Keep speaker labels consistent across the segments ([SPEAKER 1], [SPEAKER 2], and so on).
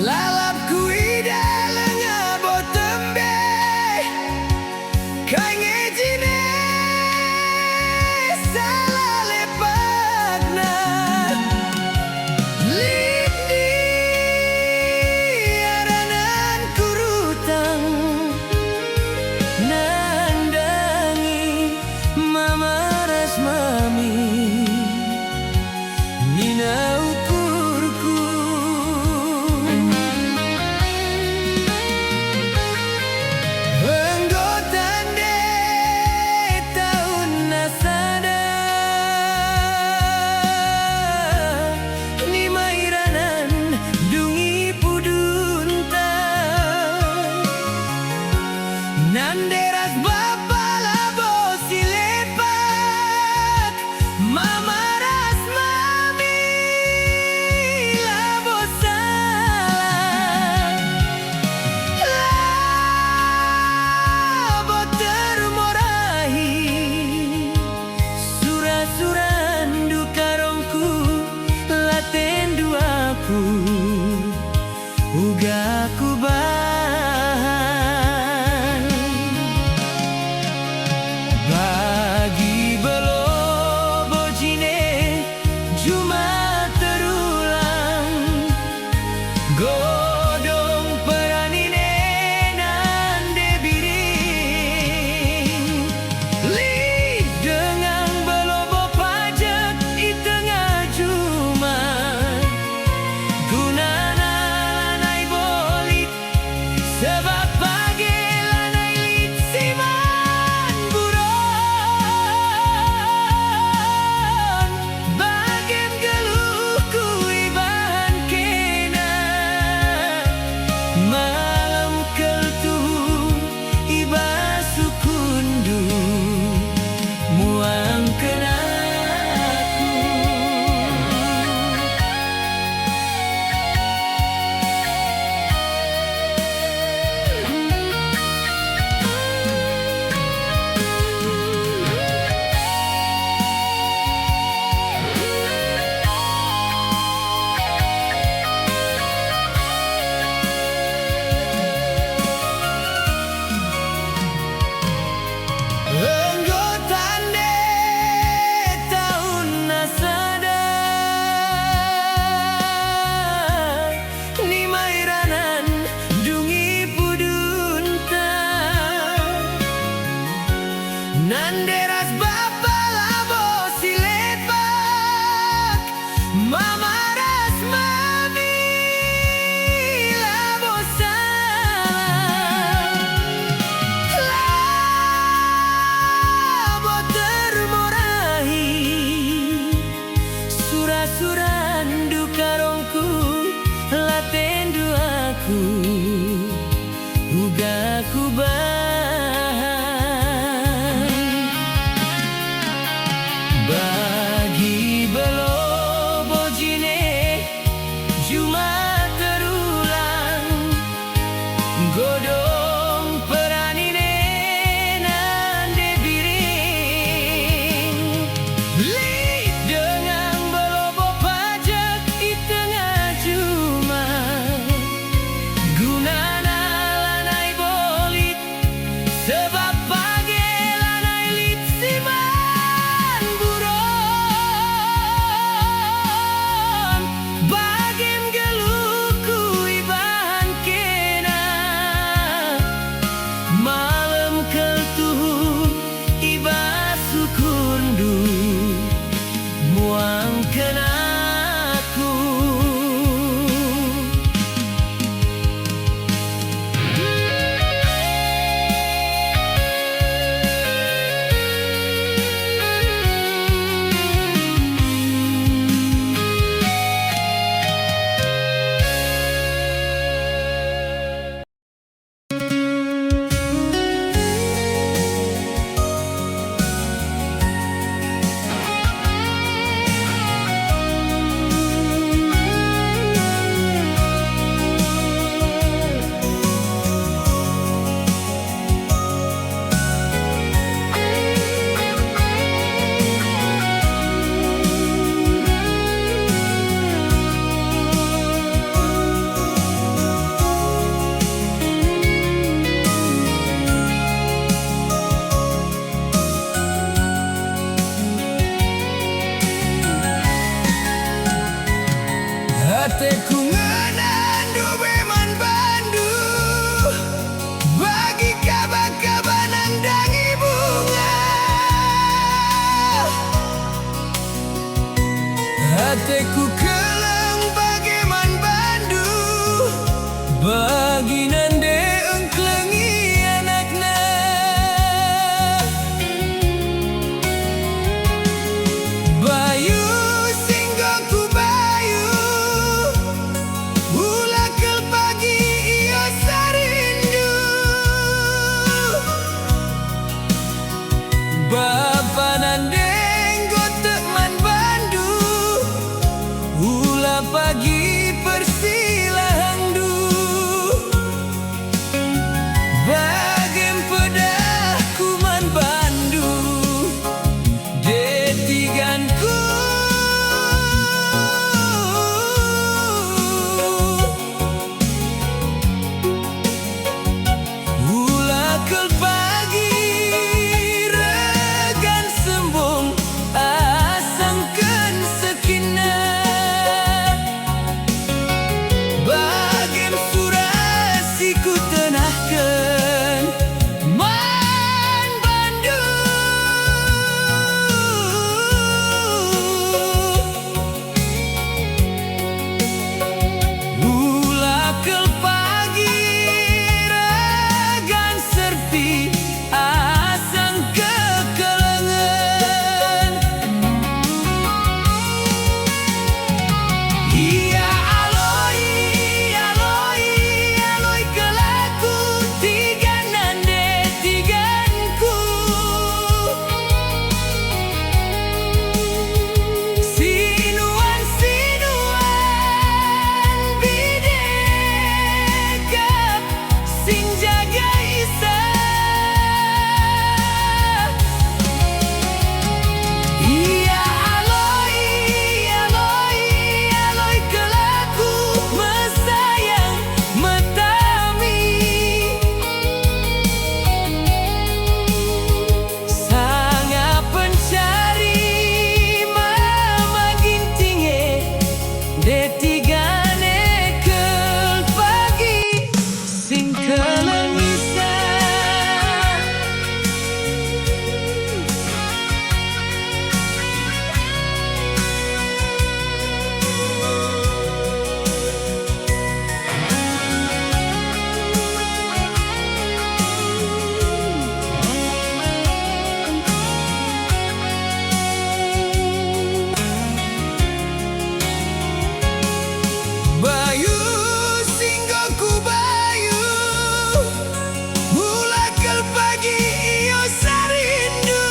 [SPEAKER 1] Lalap kuida lenga botembe kai ngejine salah lepagna lipni aranan kurutang nandangi mamaras mami nina ukurku Hatiku ngenandu beman bandu bagi kabar-kabar nandangi bunga. Hatiku keleng bageman bandu bagi nande engklengi anakna. Bayu singgoku bayu ulakel pagi iyo sarindu. Bapa nandeng gotek man bandu ula pagi persilahangdu. Bagem pedah kuman bandu detiganku. Ulakel pagi regan sembung asangken sekinah. Bagem surasiku tenahkan man bandu. Ulakel pagi regan serpi asang kekelengan. Iya aloi, aloi, aloi kelaku tigan nande tiganku. Sinuan sinuan bidekap sing jaga isa. Iya aloi, aloi, aloi kelaku mesayang metami. Sanga pencari mama gintinge detigane kel pagi sing keleng isa. Bayu singgoku bayu ulakel pagi iyo sarindu.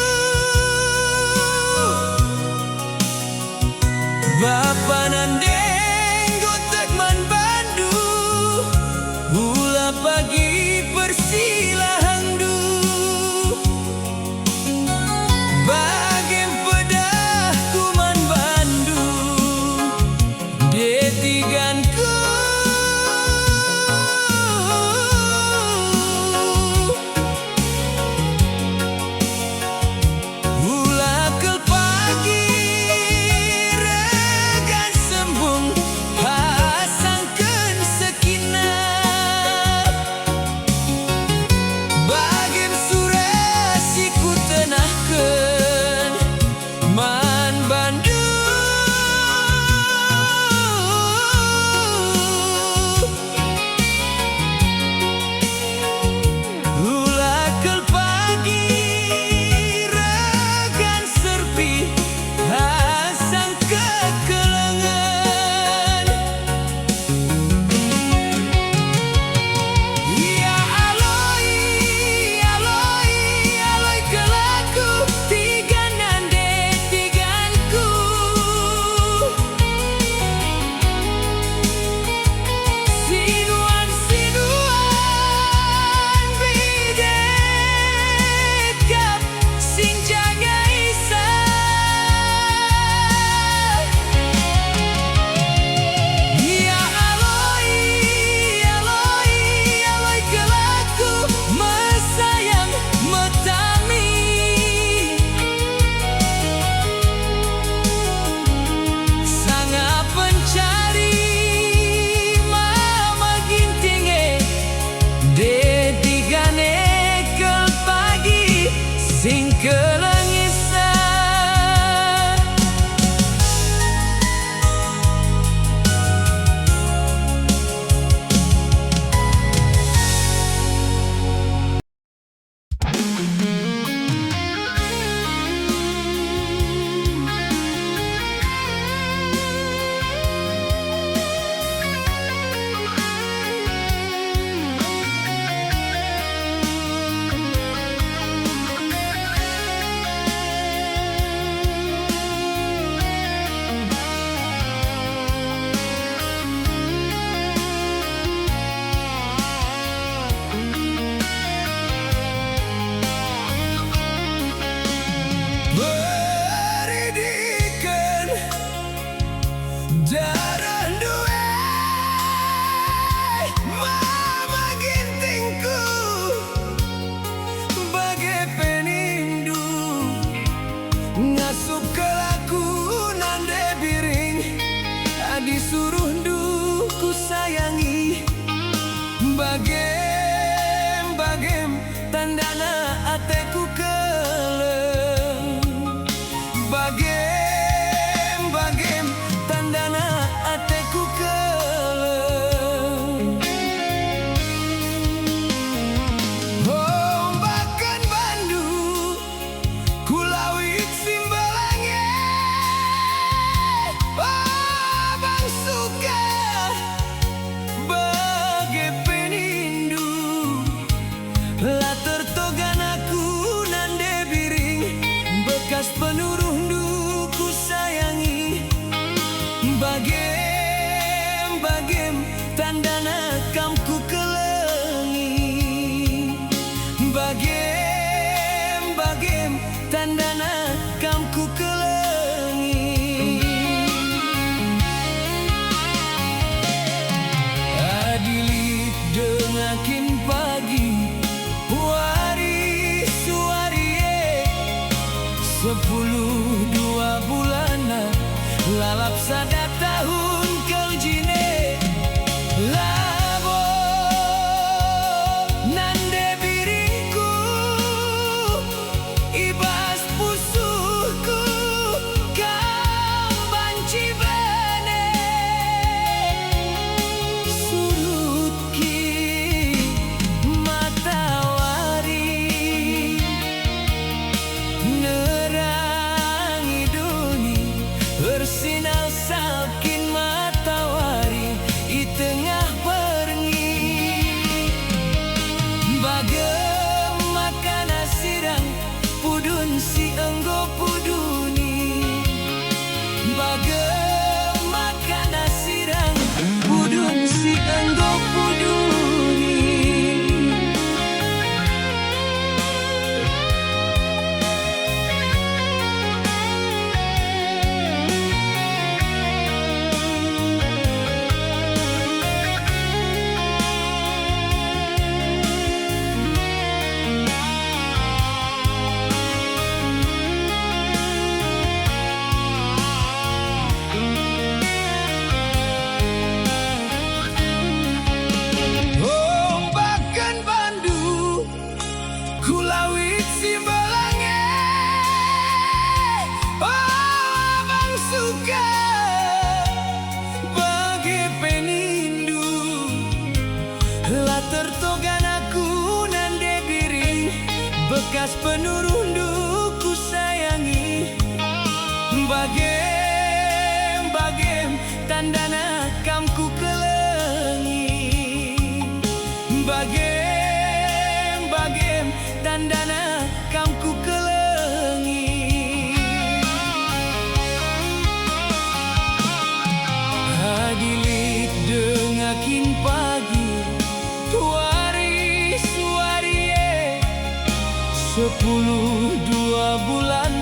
[SPEAKER 1] Bapa nandeng gotek man bandu ula pagi persilahangdu. Bagem pedah kuman bandu detiganku. Ulakel pagi regan sembung asangken sekinah. Bagem surasiku tenahkan man bandu. Bagem tandana ateku keleng. Bagem tandana ateku keleng. Ombakan bandu kulawik simbalange. Abang suka bage penindu. La tertogan aku nande biring bekas penurung duku sayangi. Bagem tandana kamku kelengi. Bagem tandana kamku kelengi. Adilit dengakin pagi wari suarie 10-2 bulan lalap sada tahun keljine. Labo nande biriku ibas pusuku kam banci bane surutki matawari nerangi duni bersinar salkin matawari di tengah perengi. Bagem makan sirang pudun si enggo puduni. Bagem makan sirang pudun si enggo puduni. Ombakan bandu kulawik simbalange. Abang suka bagi penindu. La tertogan aku nande biring bekas penurun duku sayangi. Bagem tandana kamku kelengi. Bagem tandana kamku kelengi. Adilit dengakin pagi wari suarie 10-2 bulan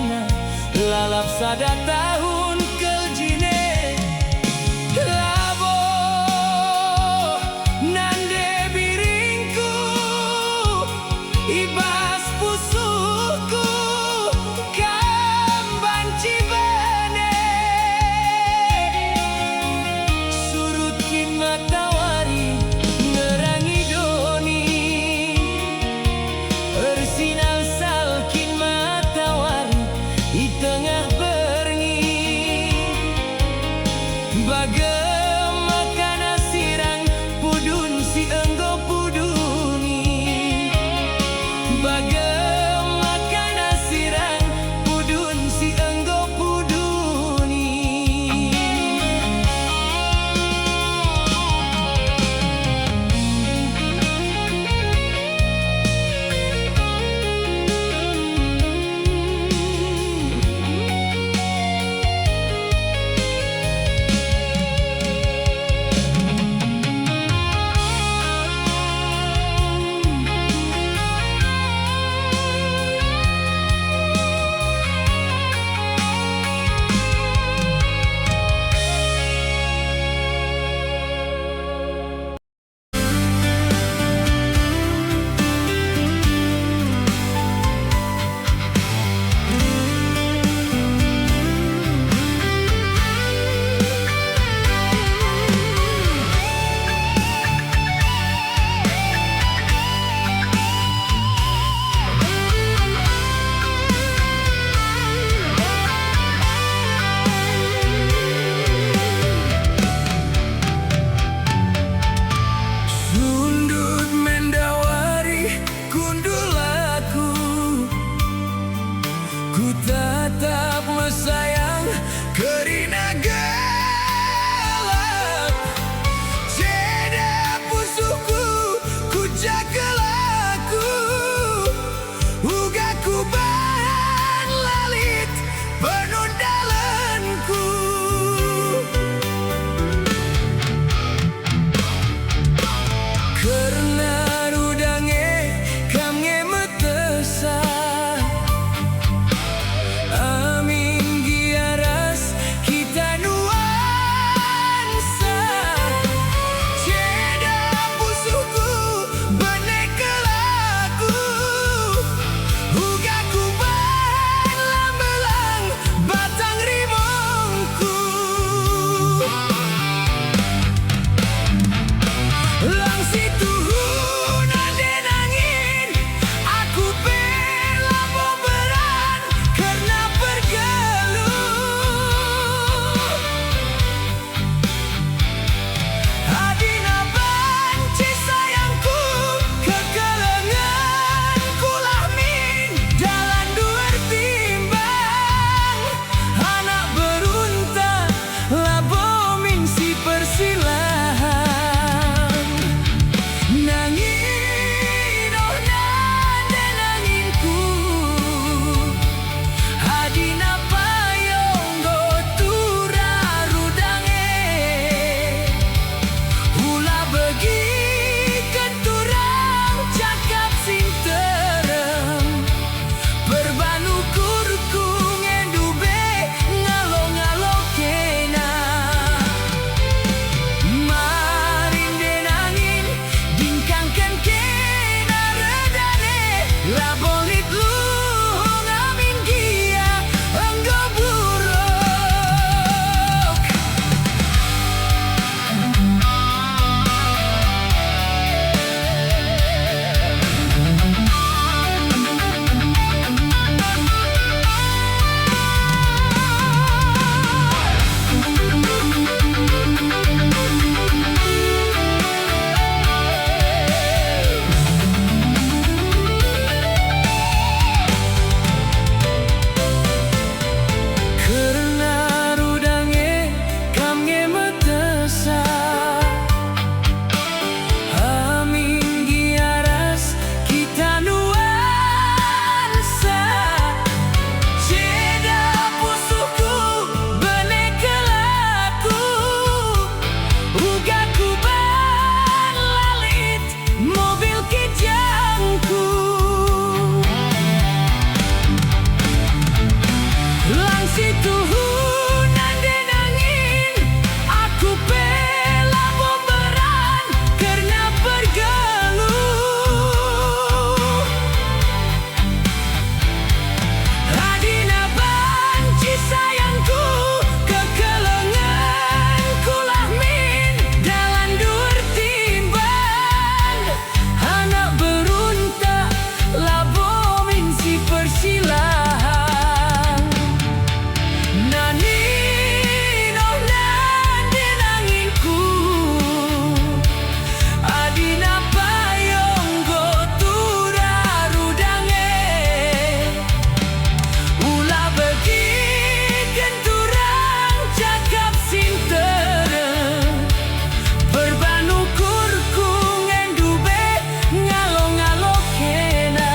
[SPEAKER 1] lalap sada tahun keljine. Labo nande biringku ibas pusuku kam banci bane surutkin matawari nerangi doni bersinar salkin matawari di tengah perengi. gaku ban lalit mobil kijangku langsi tuhunan denangin aku bela bomberan karena bergeluh adina banci sayangku kekelenganku lahmin dalam dur timban anak berunta labomin si persilahan nani noh nan denanginku adina payong go turarudange ulah begikan turang cakap sintereng berbanukur kungen dube ngalo-ngalo kena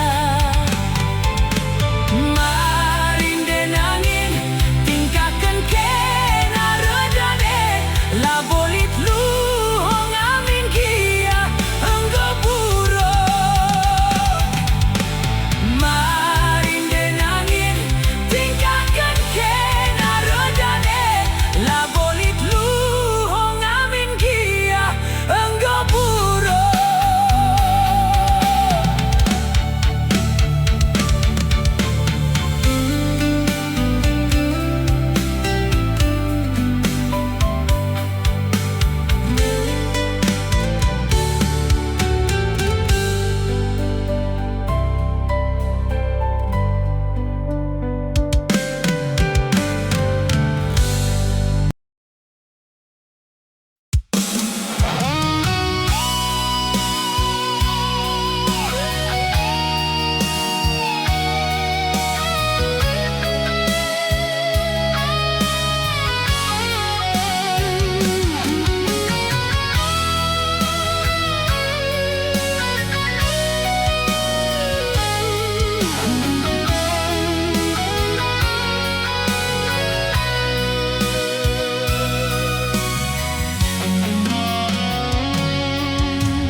[SPEAKER 1] marin denangin tingkakan kena redane labolit luhong amin kia enggo buro marin denangin tingkakan kena redane labolit luhong amin kia enggo buro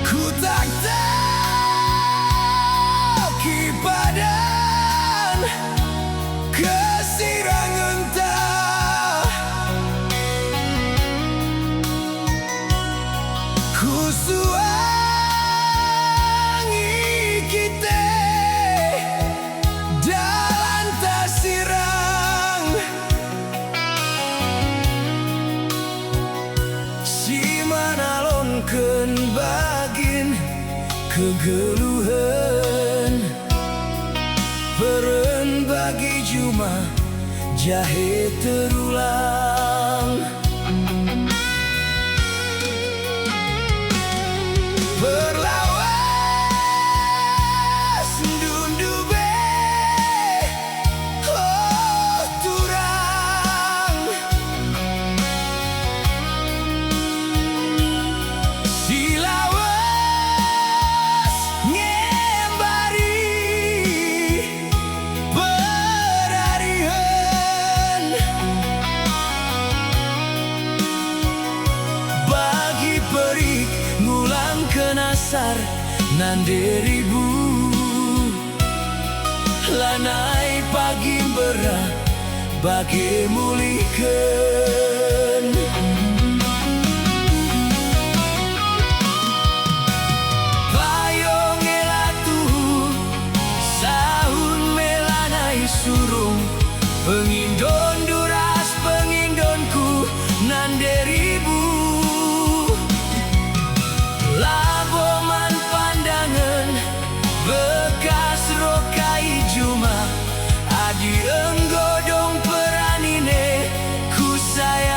[SPEAKER 1] Ku tak tahu kipadan kesirang entah ku suangi kita dalam tasirang si manalonkeun bagin kegeluhan peren bagi juma jahe terulang berlawas dundube oh turang silawas ngembari berarihan bagi perik ngulang kenasar nanderibu lanai pagi berat bagi mulihkan payong elatu sahun melanai surung pengindon duras pengindonku nanderibu laboman pandangan bekas rokai juma adi enggodong peranine ku sayang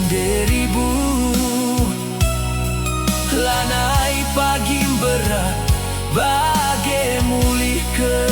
[SPEAKER 1] deribu lanai pagi berat bagai mulihkan.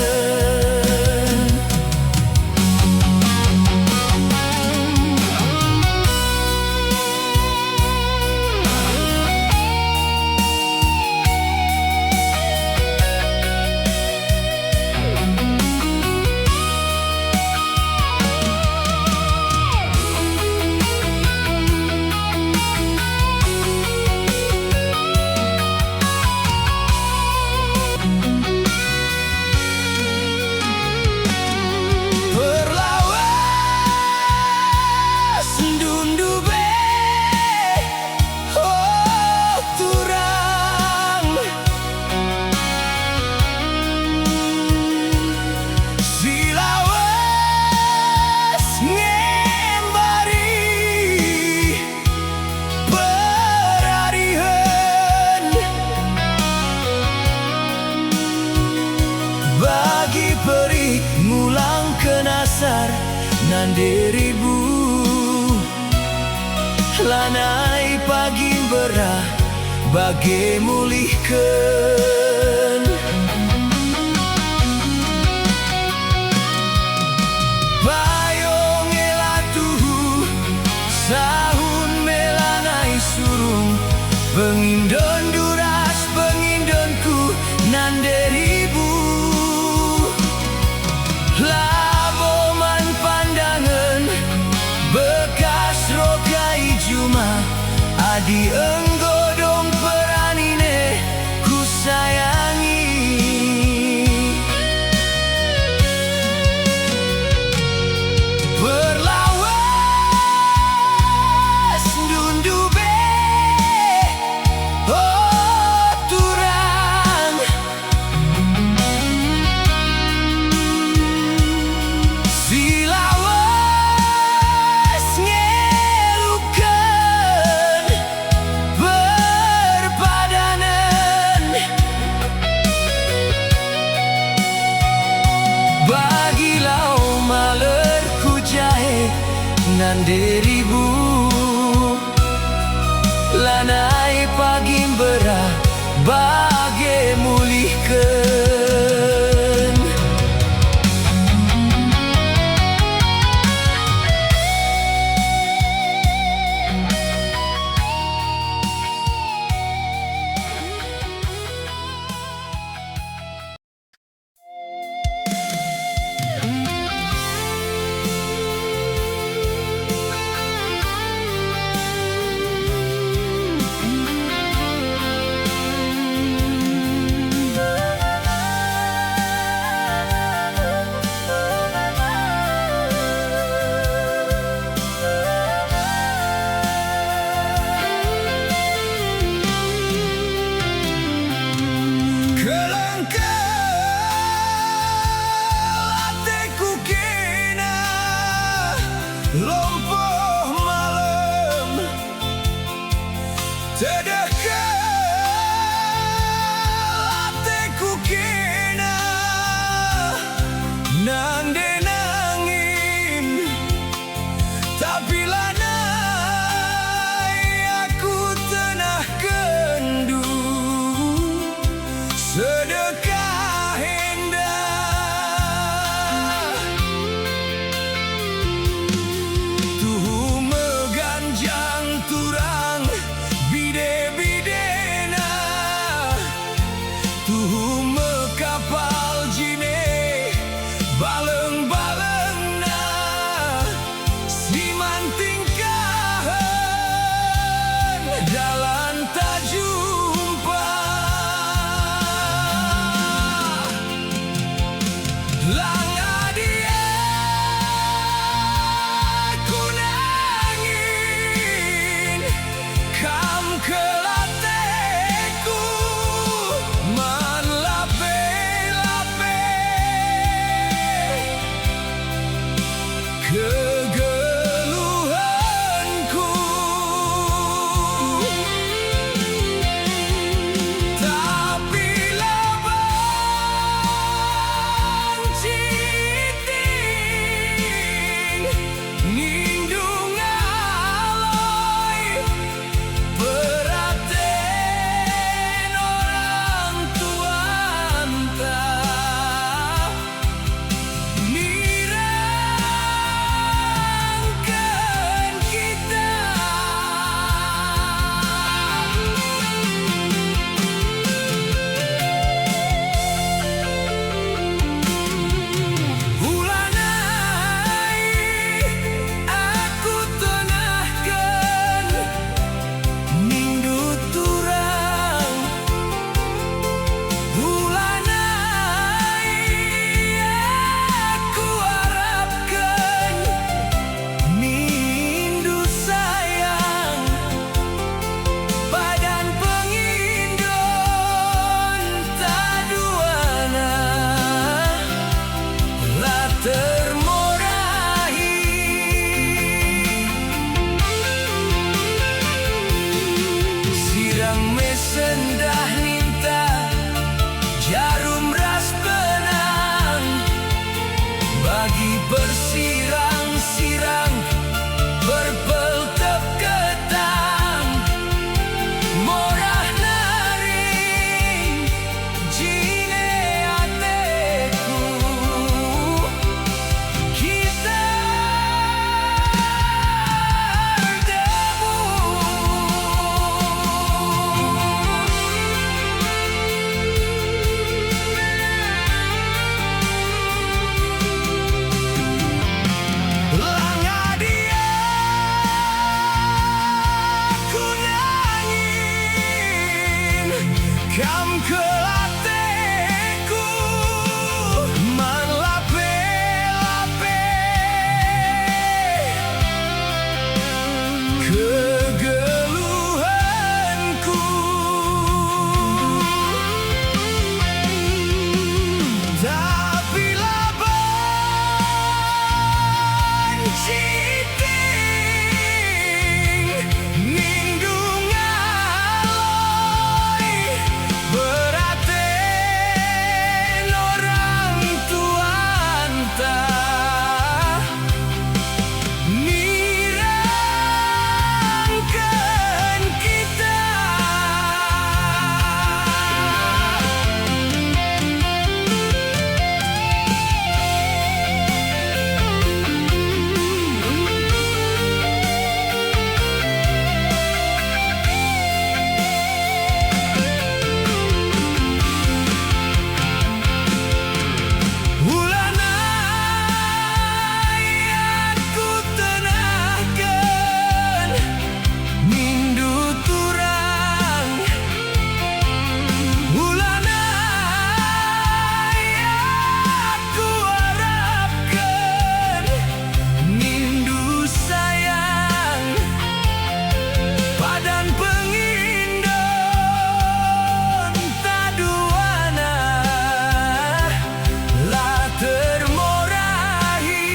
[SPEAKER 1] Bagi peri ngulang kenasar nan deribu lanai pagi berah bagai mulihkan. Bayong elatuhu sahun melanai surung pengindon duras pengindonku nan deribu laboman pandangan bekas rokai juma adi enggodong peranine ku sayangi. Berlawas dundube oh turang silawas ngelukan berpadanan bagilau malerku jahe nan deribu lanai pagi berah bagai mulihkan. bersirang-sirang berpeltep ketang morah naring jine ateku kita debu langa dia ku nyanyin kam kelateku man lape-lape kegeluhanku tapi citing nindung aloi beraten orang tuanta nirangkan kita Ulana aku tenahkan nindu turang Ulana aku harapkan nindu sayang padan pengindon taduana lah termorahi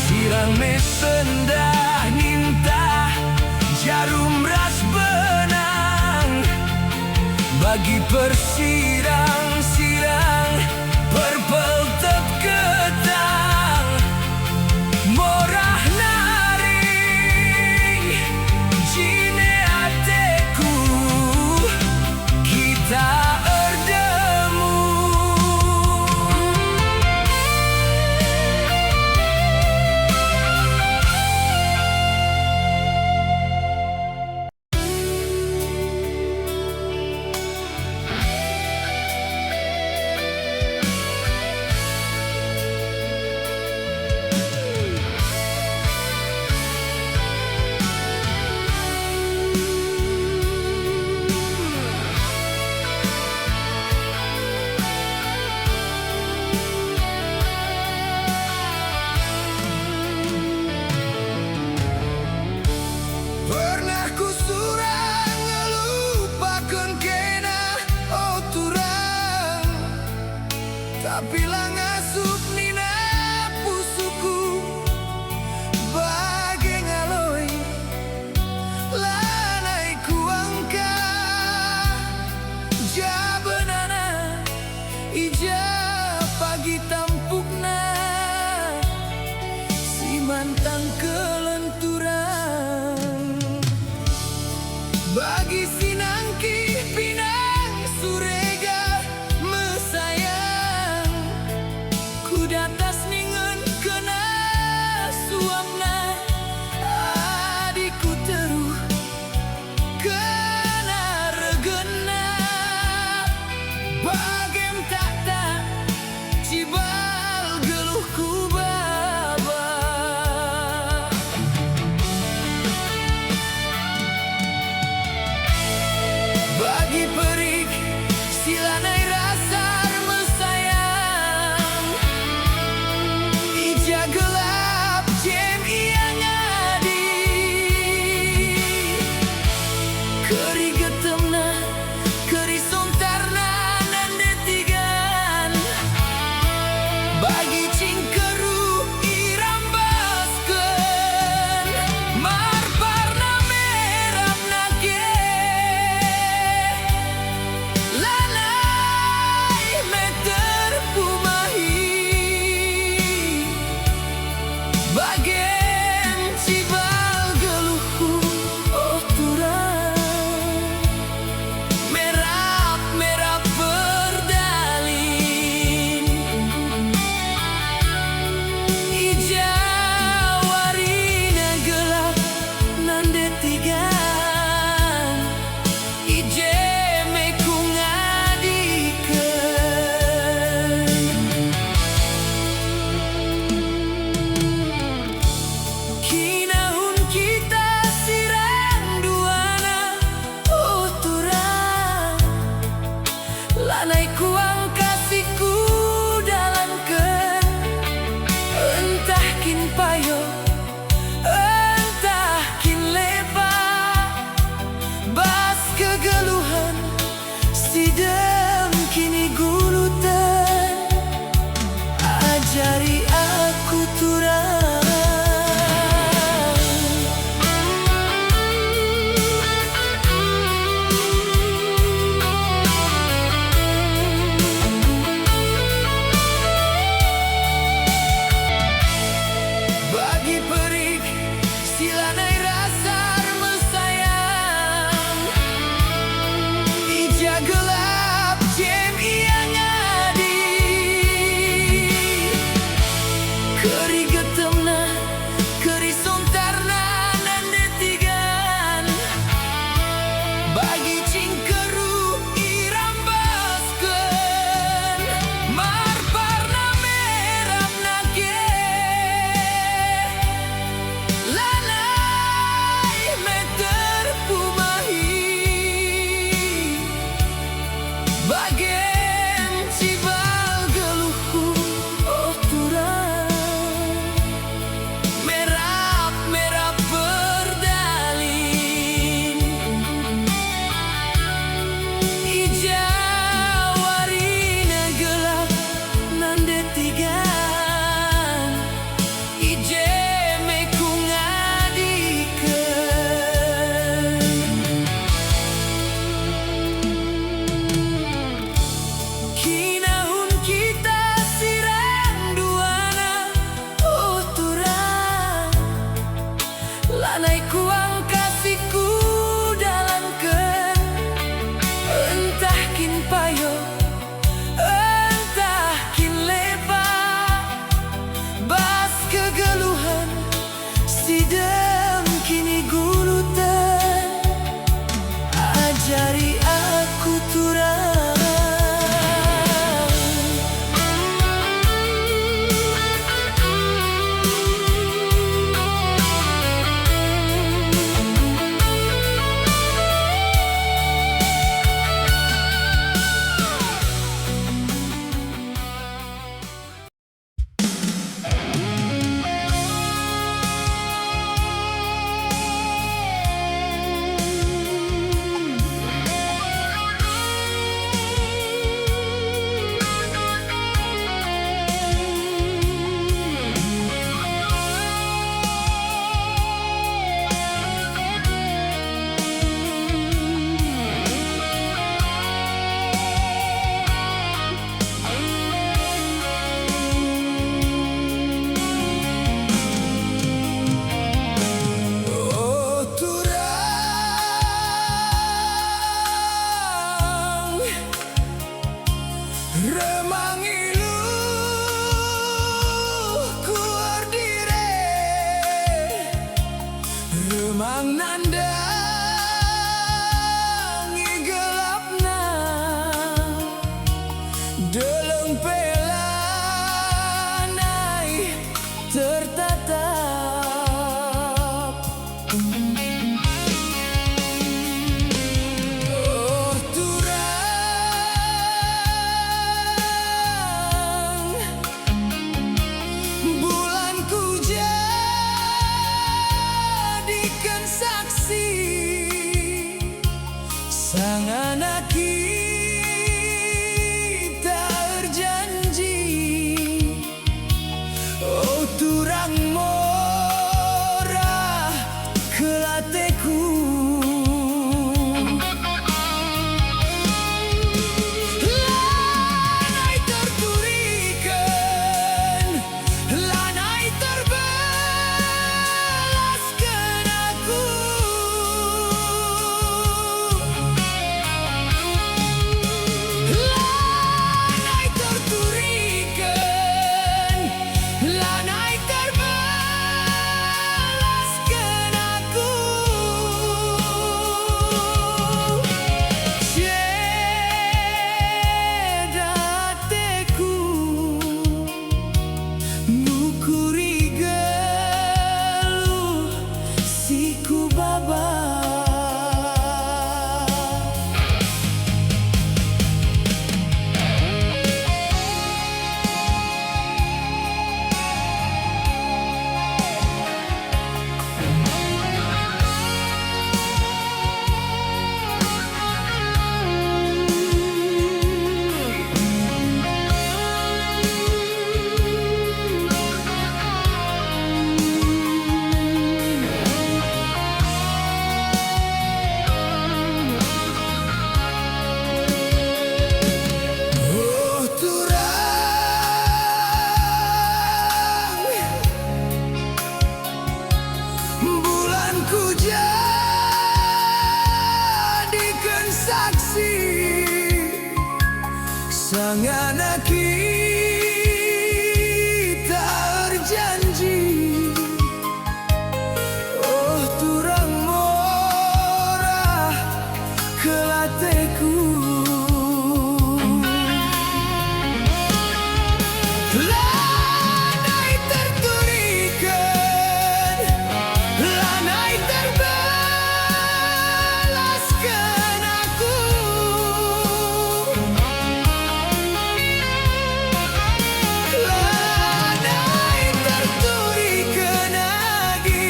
[SPEAKER 1] sirang mesendah nintah jarum ras benang bagi persirang-sirang berpeltep ketang morah naring jine ateku kita erdemu pernah ku surang ngelupakan kena oh turang tapi lah ngasup nina pusuku bagi ngaloi lanai ku angka jabenana ija pagi tampukna si mantang kelenturang bagi sinangki pinang surega mesayang ku datas ningen kena suamna adikku teruh kena regena bagem tak remang ilu kuar dire, remang nandangi gelapna deleng pelanai tertatap. Oh turang, bulanku jadikan saksi, sang anak kita berjanji. Oh turang mora kelateku, lanai terturikan, lanai terbalaskan aku. Lanai terturikan, lanai terbalaskan aku. Cedateku ngukuri geluh siku baba. Oh turang, bulanku jadikan saksi, sang anak kita berjanji. Oh turang mora kelateku, lanai terturikan, lanai terbalaskan aku. Lanai terturikan lagi,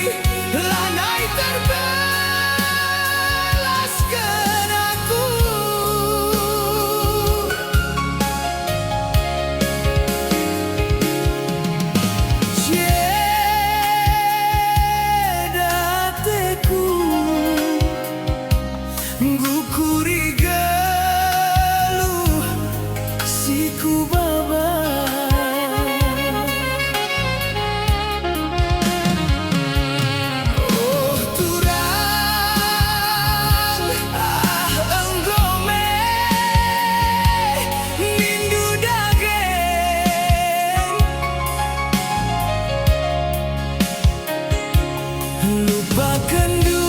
[SPEAKER 1] lanai terbalaskan aku. Cedateku ngukuri geluh siku baba. Oh turang, enggome nindu dagen, lupakan du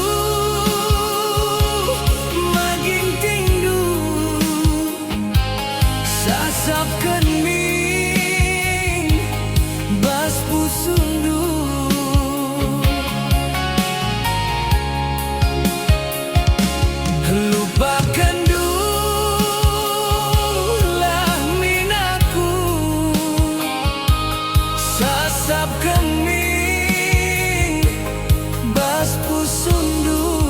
[SPEAKER 1] maging tindu, sasapkan ming bas pusundu. Lupakan dulah minaku, sasapkan ming bas pusundu.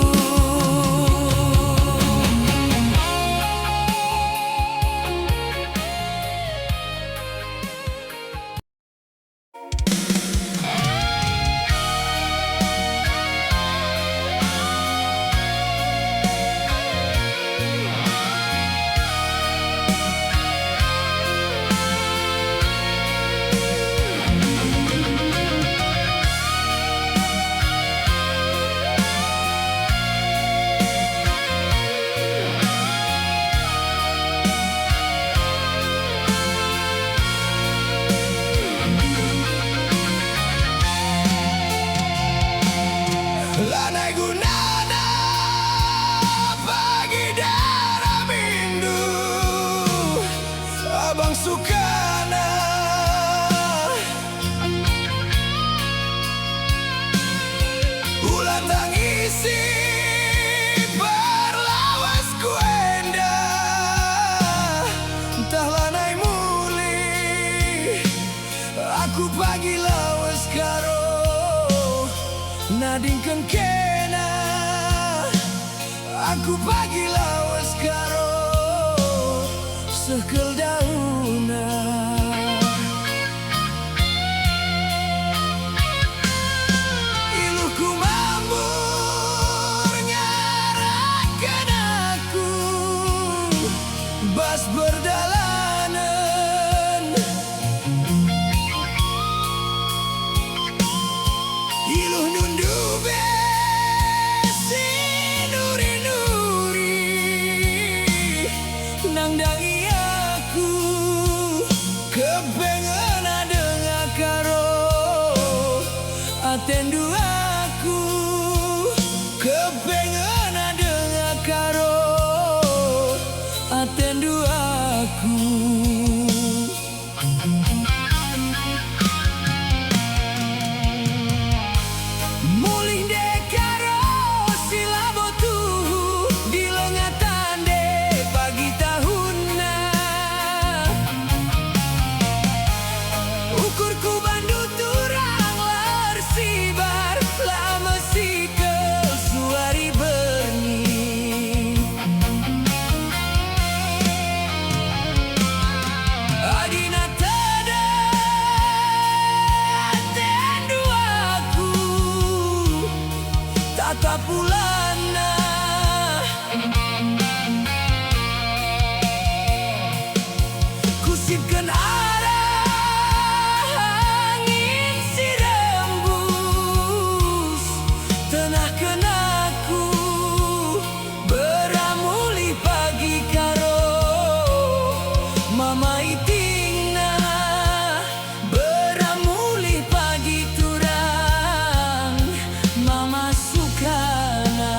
[SPEAKER 1] Aku pagi lawas karo nadingkeun kena. Aku pagi lawas karo sekel dauna. Iluhku mambur nyarakeun aku bas berdalanan. Iluh nundu besi nuri-nuri nangdangi aku kepengen adengah karo atendu aku kepengen adengah karo atendu aku. Muling dek karo silabo tuhu dilengatan dek pagi tahunna. Ukurku bandu turang lersibar lama sikel suari berni. Adina tada atendu aku tatap pulana. Kusipkeun arah angin si rembus tenahkeun aku beramuli pagi karo mama itingna. Beramuli pagi turang mama sukana.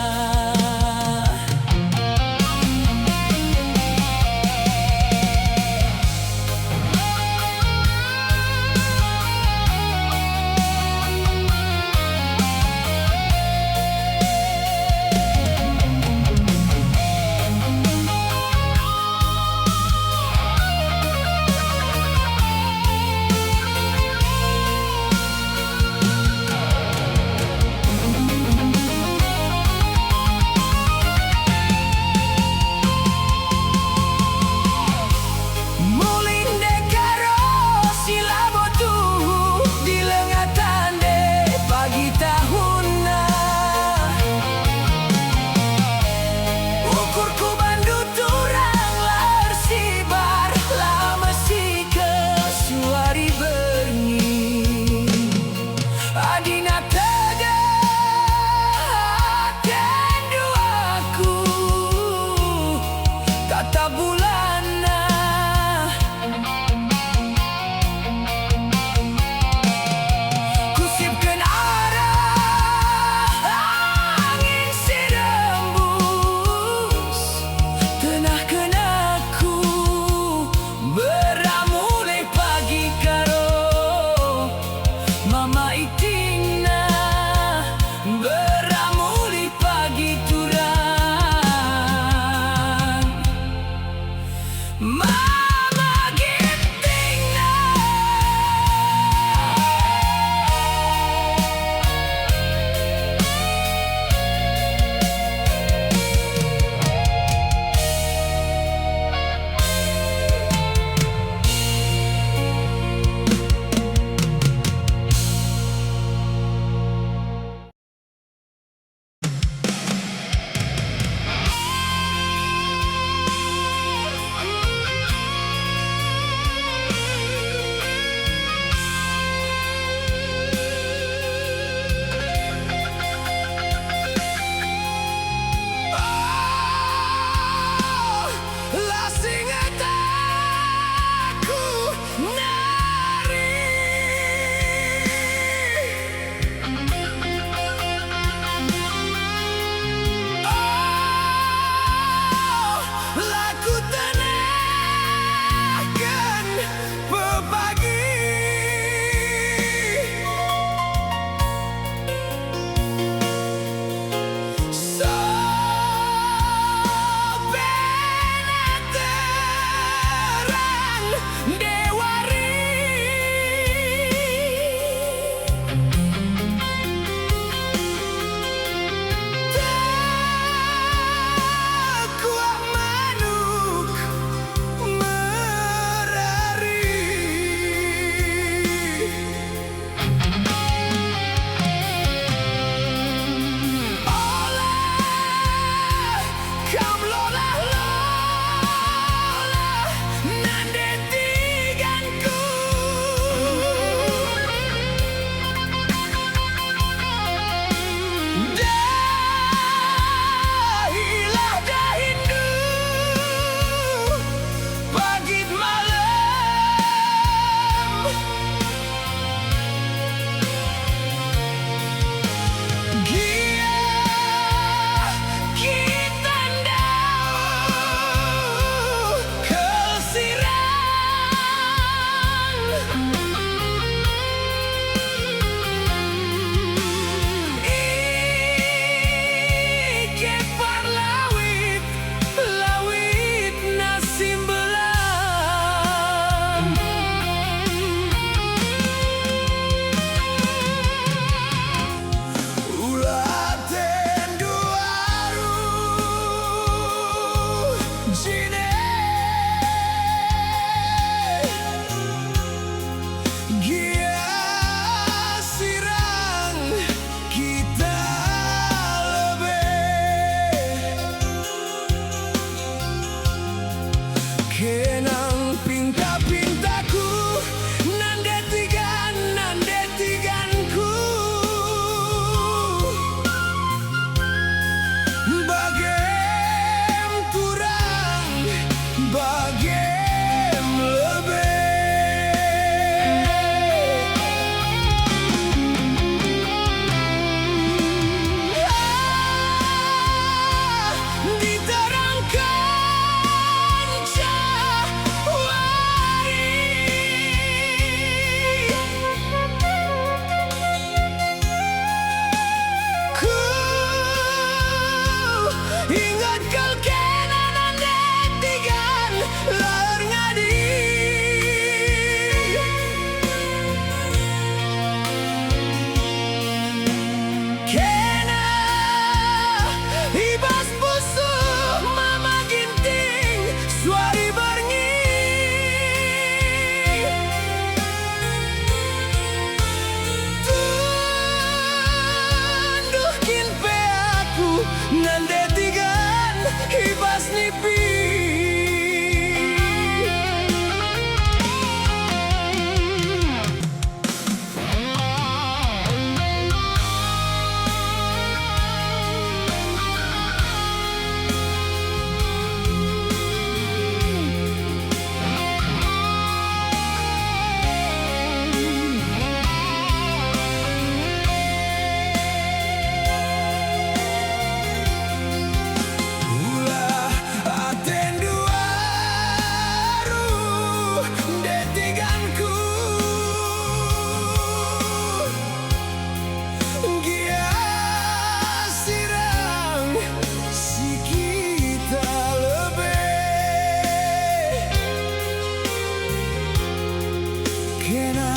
[SPEAKER 1] kena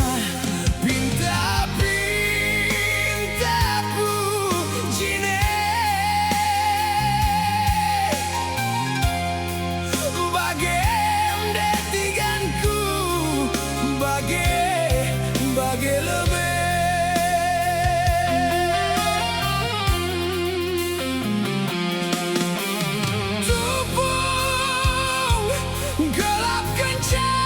[SPEAKER 1] pinta-pinta pujine bagem detiganku bage lebih tupung gelap kencang.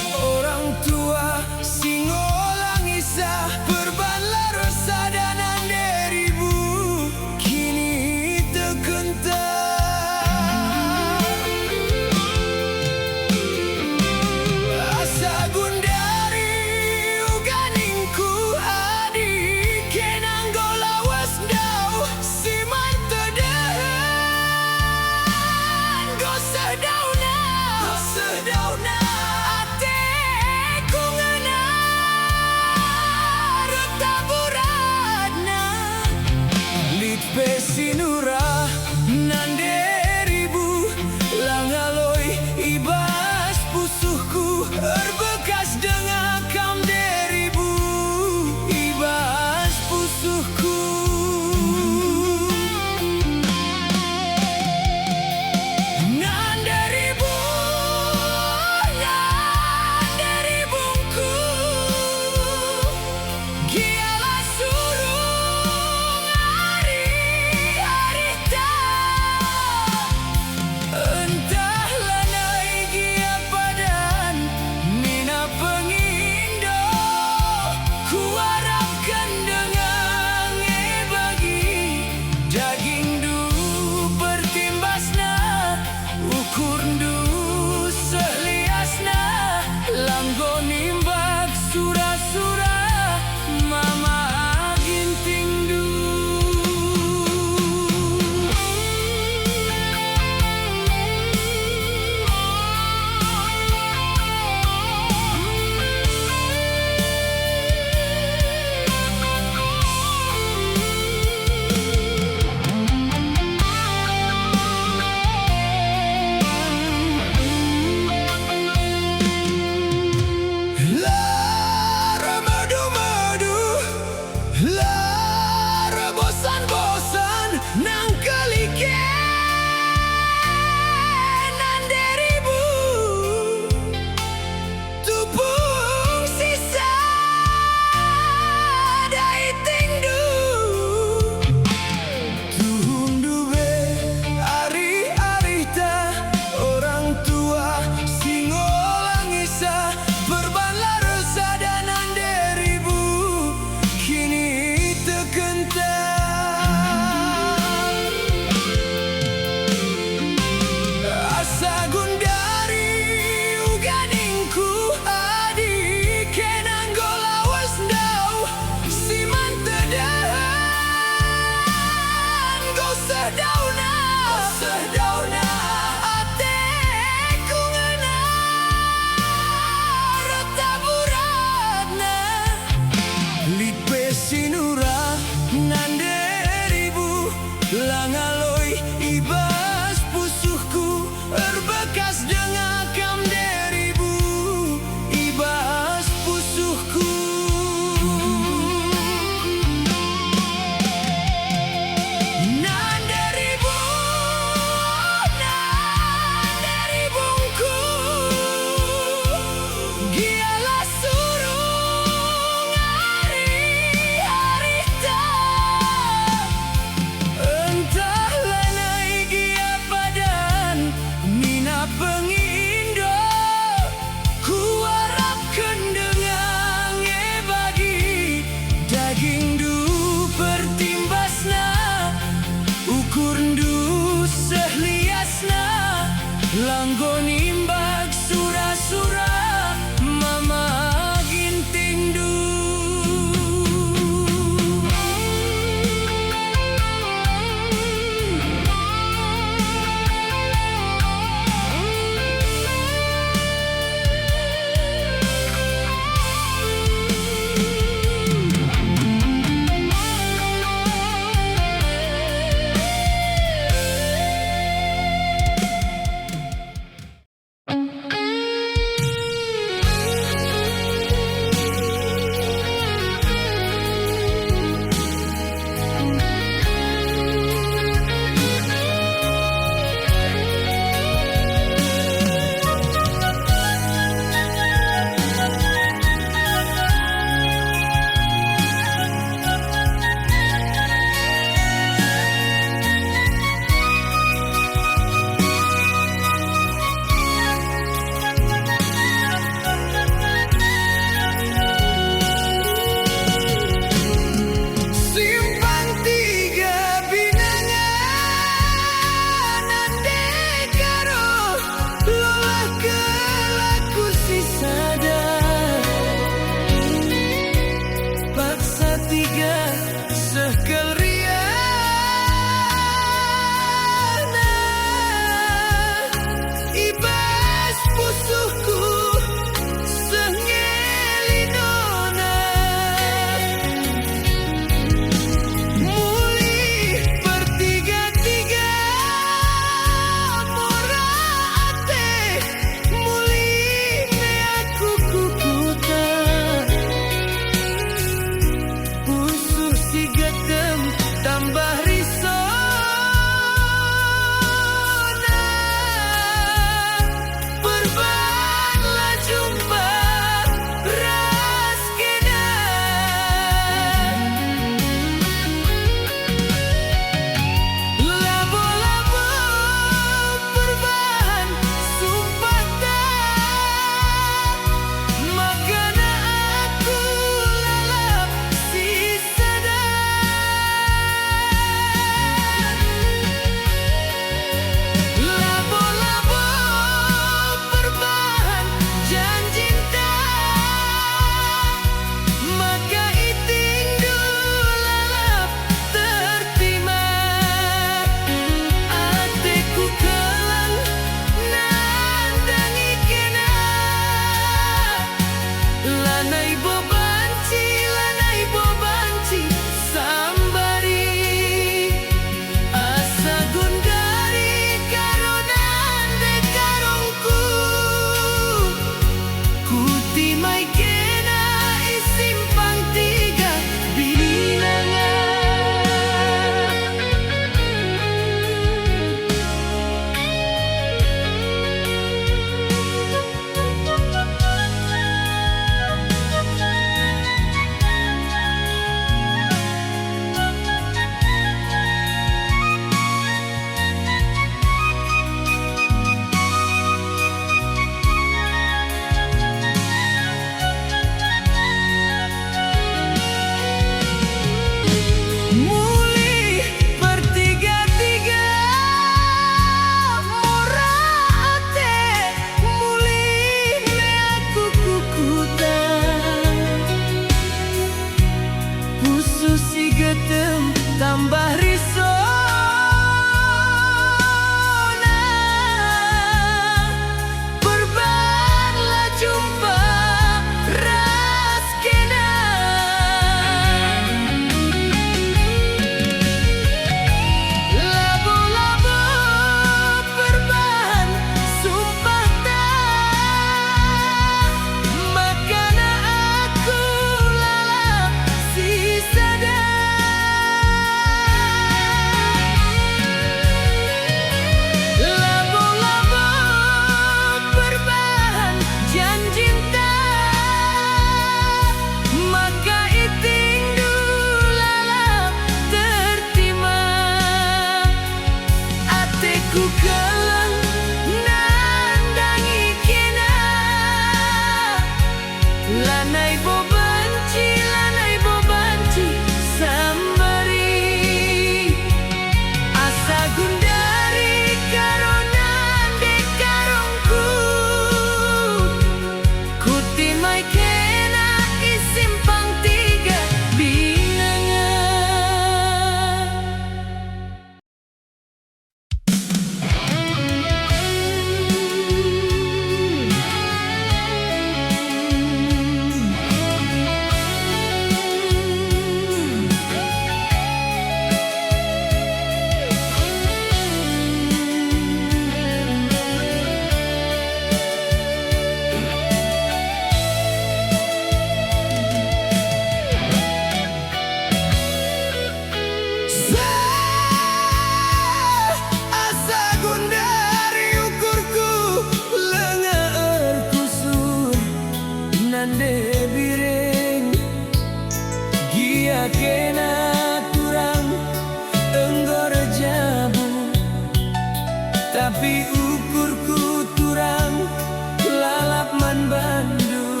[SPEAKER 1] Ninaman bandu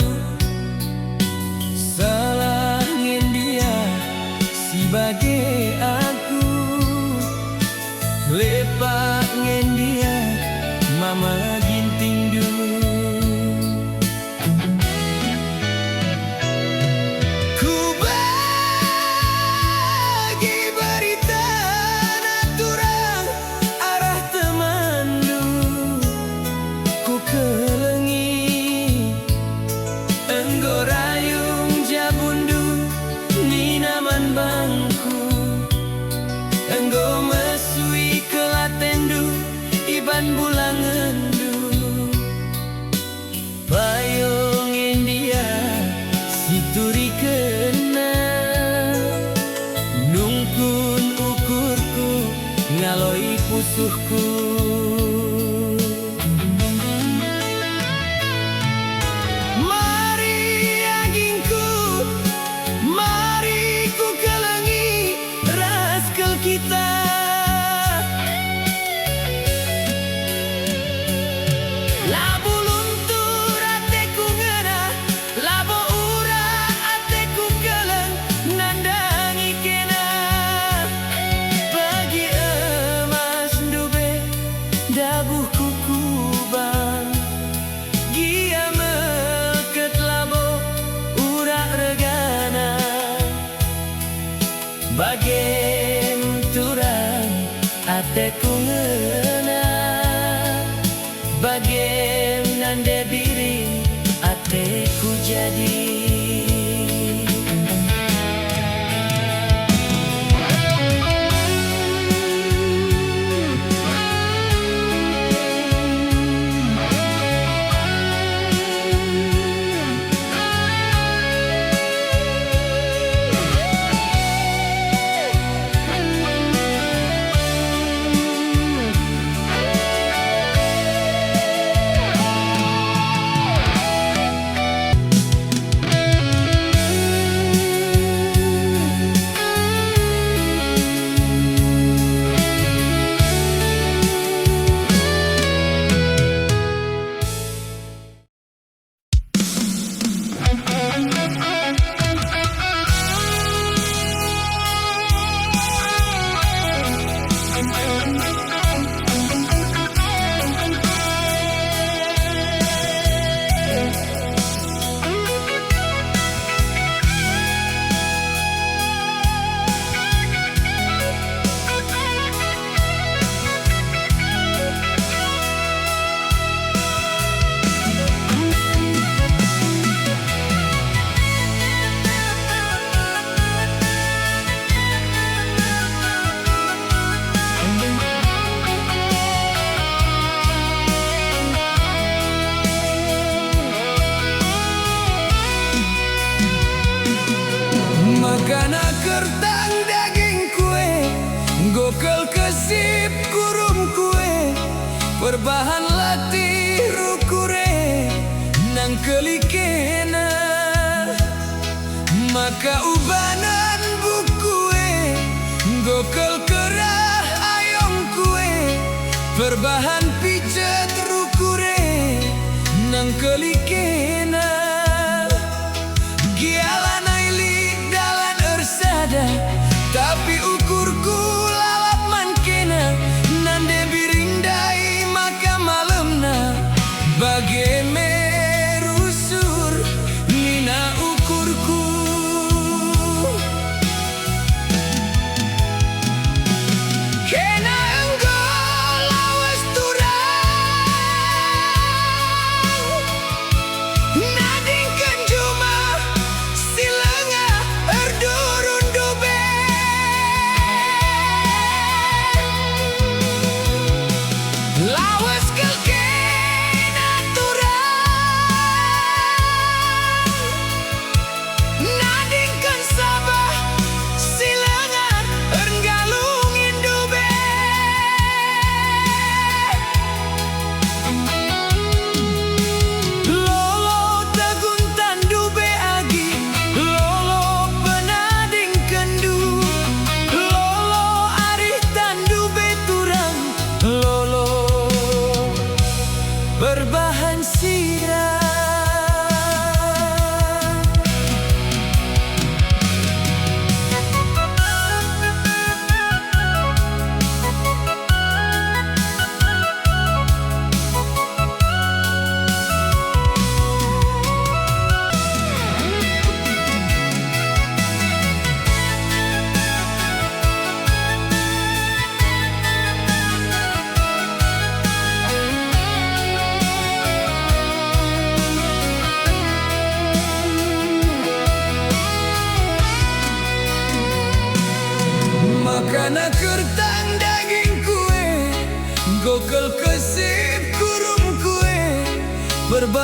[SPEAKER 1] salah ngin dia sebagai aku lepak ngin dia mama ginting dulu. Ku bagi berita naturang arah temandu, ku kelengi enggo rayung jabundu ninaman bangku enggo mesui kelatendu iban bulangendu payung India situri kena nungkun ukurku ngaloi pusuhku. Kita labu luntur ateku ngena labu ura ateku keleng nandangi kena pagi emas dube dabuh kukuban gia melket labo ura regana bagai ateku ngena bagem nande biring ateku jadi. Makana kertang daging kue gokel kesip kurum kue perbahan latih rukure nang kelikena maka ubanan bukue gokel kerah ayong kue perbahan pijet rukure nang kelikena gialan tapi ukurku lalap mankena nande birindai maka malemna bagai merusur nina ukurku kena enggo lawas turang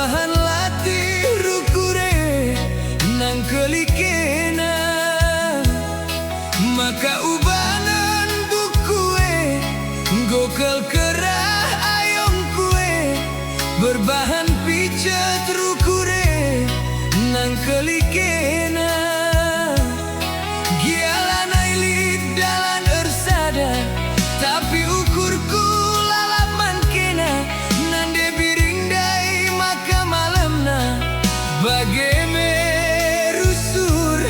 [SPEAKER 1] berbahan latih rukure nang kelikena, maka ubanan bukue gokel kerah ayong kue berbahan picet rukure nang kelikena. Gialan ailit dalan ersada tapi ukurku lalap mankena, nande biring dai maka malamna bagai merusur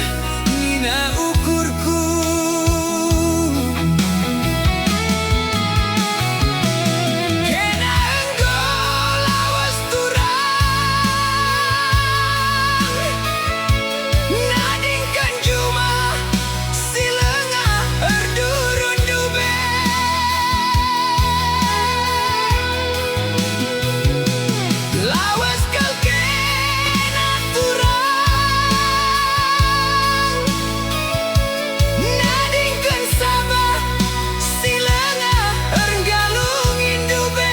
[SPEAKER 1] nina ukurku. Kena enggo lawas turang nadingkan juma silenga erdurun dube. Lawas kal kena turang nadingkan sabah silenga ergalungin dube.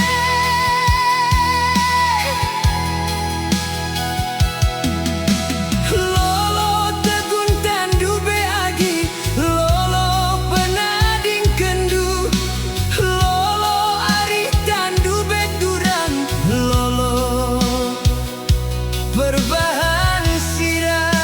[SPEAKER 1] Lolo tegun tandu beagi, lolo penading kendu, lolo ari tandu bedurang, lolo berbahan sirah.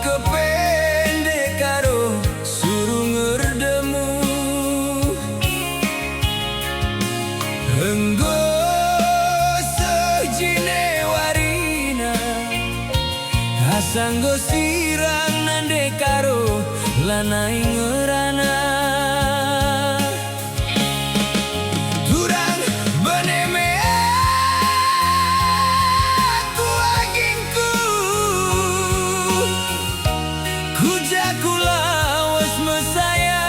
[SPEAKER 1] kependek karo suruh ngerdemu. Enggo sejine warina asanggo sirang nande karo lanai ngerana. Turang beneme aku agingku kujaku lawas mesayang.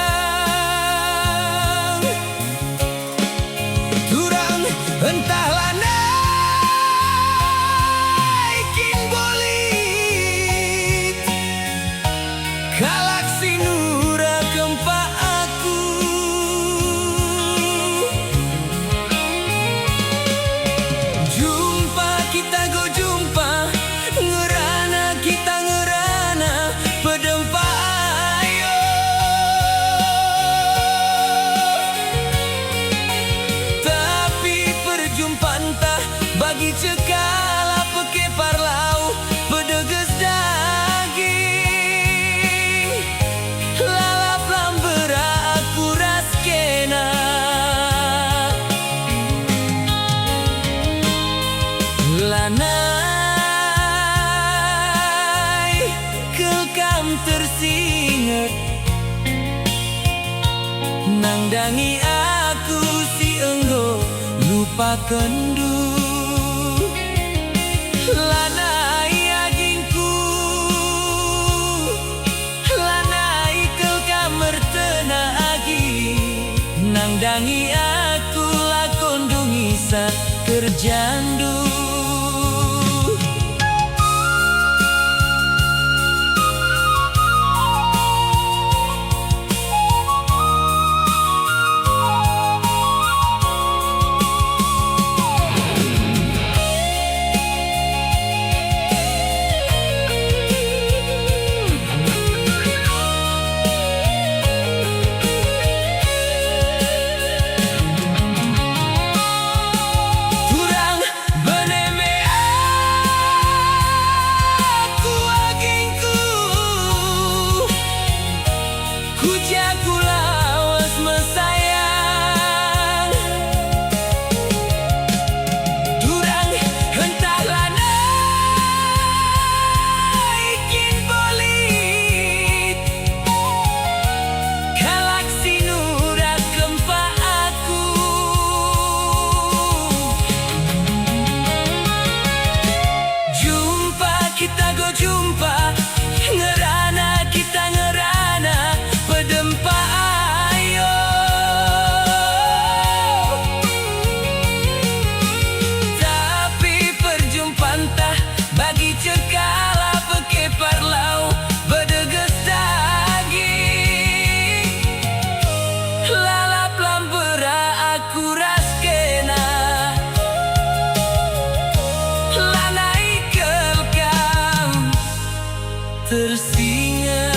[SPEAKER 1] Turang entahlah naikin bolit kalak sinura kempa aku. Jumpa kita go jumpa ngerana kita ngerana pedempa ayo. Tapi perjumpaan tah bagi cekala peke parlau pedeges daging lalap lambera aku raskena. Lanai kekam tersinget nangdangi aku si enggo lupakan du. Lanai agingku lanai kekam mertena agi nangdangi aku lakon dungisa kerjandu. Turang beneme aku agingku kujaku lawas mesayang. Turang entahlah naikin bolit kalak sinura kempa aku. Jumpa kita go jumpa ngerana kita ngerana pedempa ayo. Tapi perjumpaan tah bagi cekala peke parlau bedeges daging lalap lambera aku raskena. Lanai kelkam tersingat.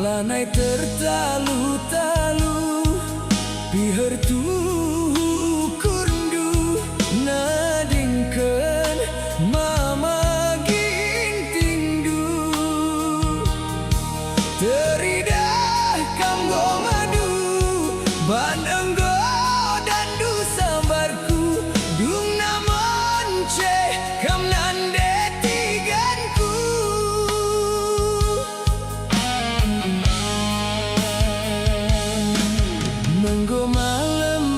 [SPEAKER 1] Lanai tertalu-talu piher kurdu nadingkeun mama gintingdu teridah kamgo madu ban enggo dandu sambarku dung namon ceh kam nande tiganku. Menggo malam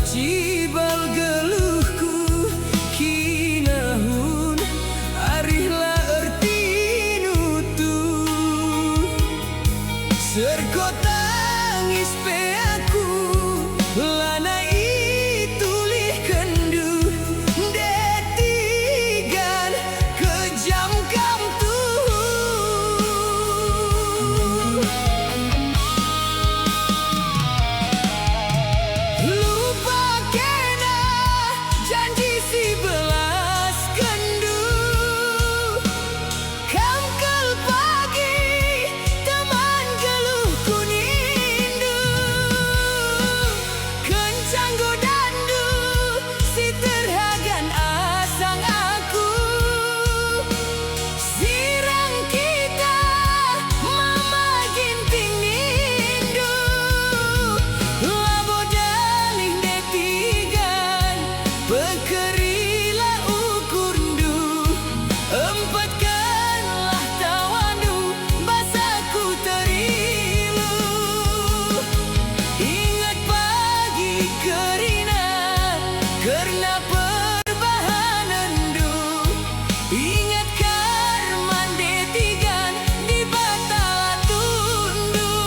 [SPEAKER 1] cibal geluhku kinahun arihlah erti nutuh serko tangis pe aku lana itulih kendu detigan kejam kam tuh lupa kena janji si belas kendu kam kel pagi teman geluh kunindu kencang godandu si terhagan asang aku sirang kita mama ginting nindu labo dalih netigan pekerilah ukurdu empatkanlah tawandu basaku terilu ingat pagi kerina karena perbahanandu ingat karman detigan di batala tundu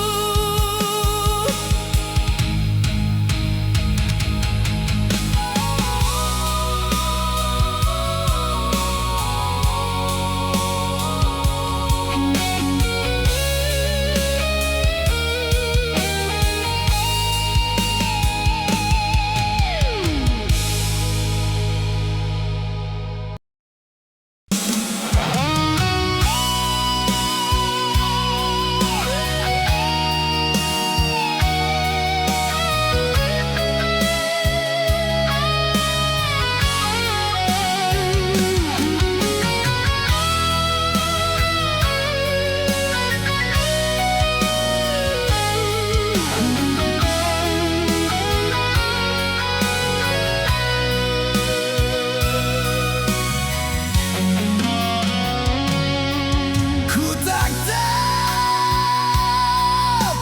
[SPEAKER 1] ku tak tahu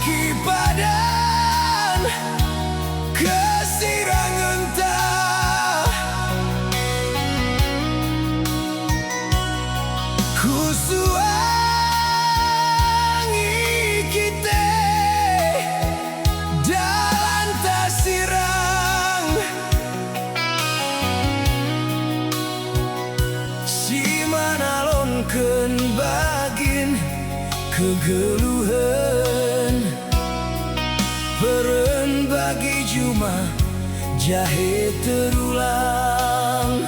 [SPEAKER 1] kipadan kesirang entah ku suangi kita dalam tasirang si manalonkeun bagin kegeluhan peren bagi juma jahe terulang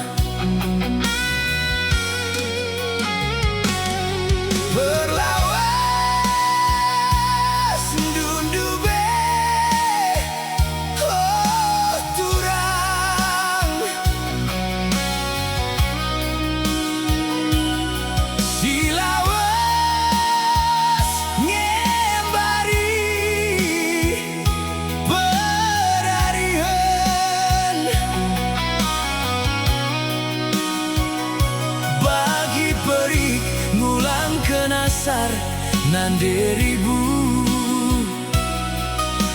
[SPEAKER 1] berlawas dundube oh turang silawas ngembari berarihan bagi perik ngulang kenasar nanderibu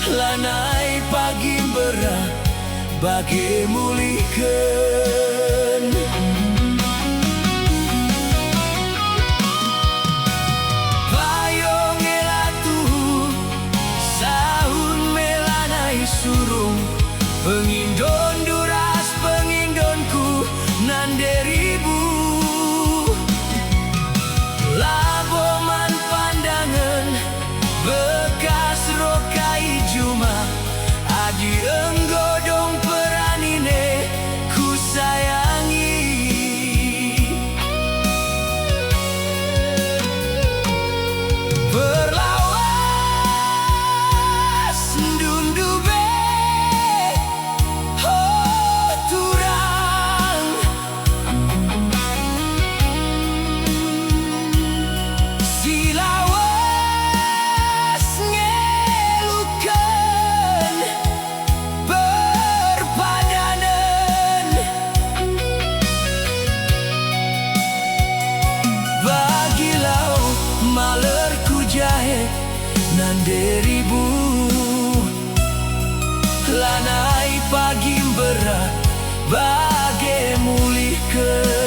[SPEAKER 1] lanai pagi berah bagi mulihkan payung elatu sahun melanai surung pengindon duras pengindonku nanderibu laboman pandangan bekas rokai juma adi enggodong peranine ku sayangi berlawas dundube oh turang silawas ngelukan perpadanan bagilau malerku jahe nanderibu lanai pagi bage mulihkeun.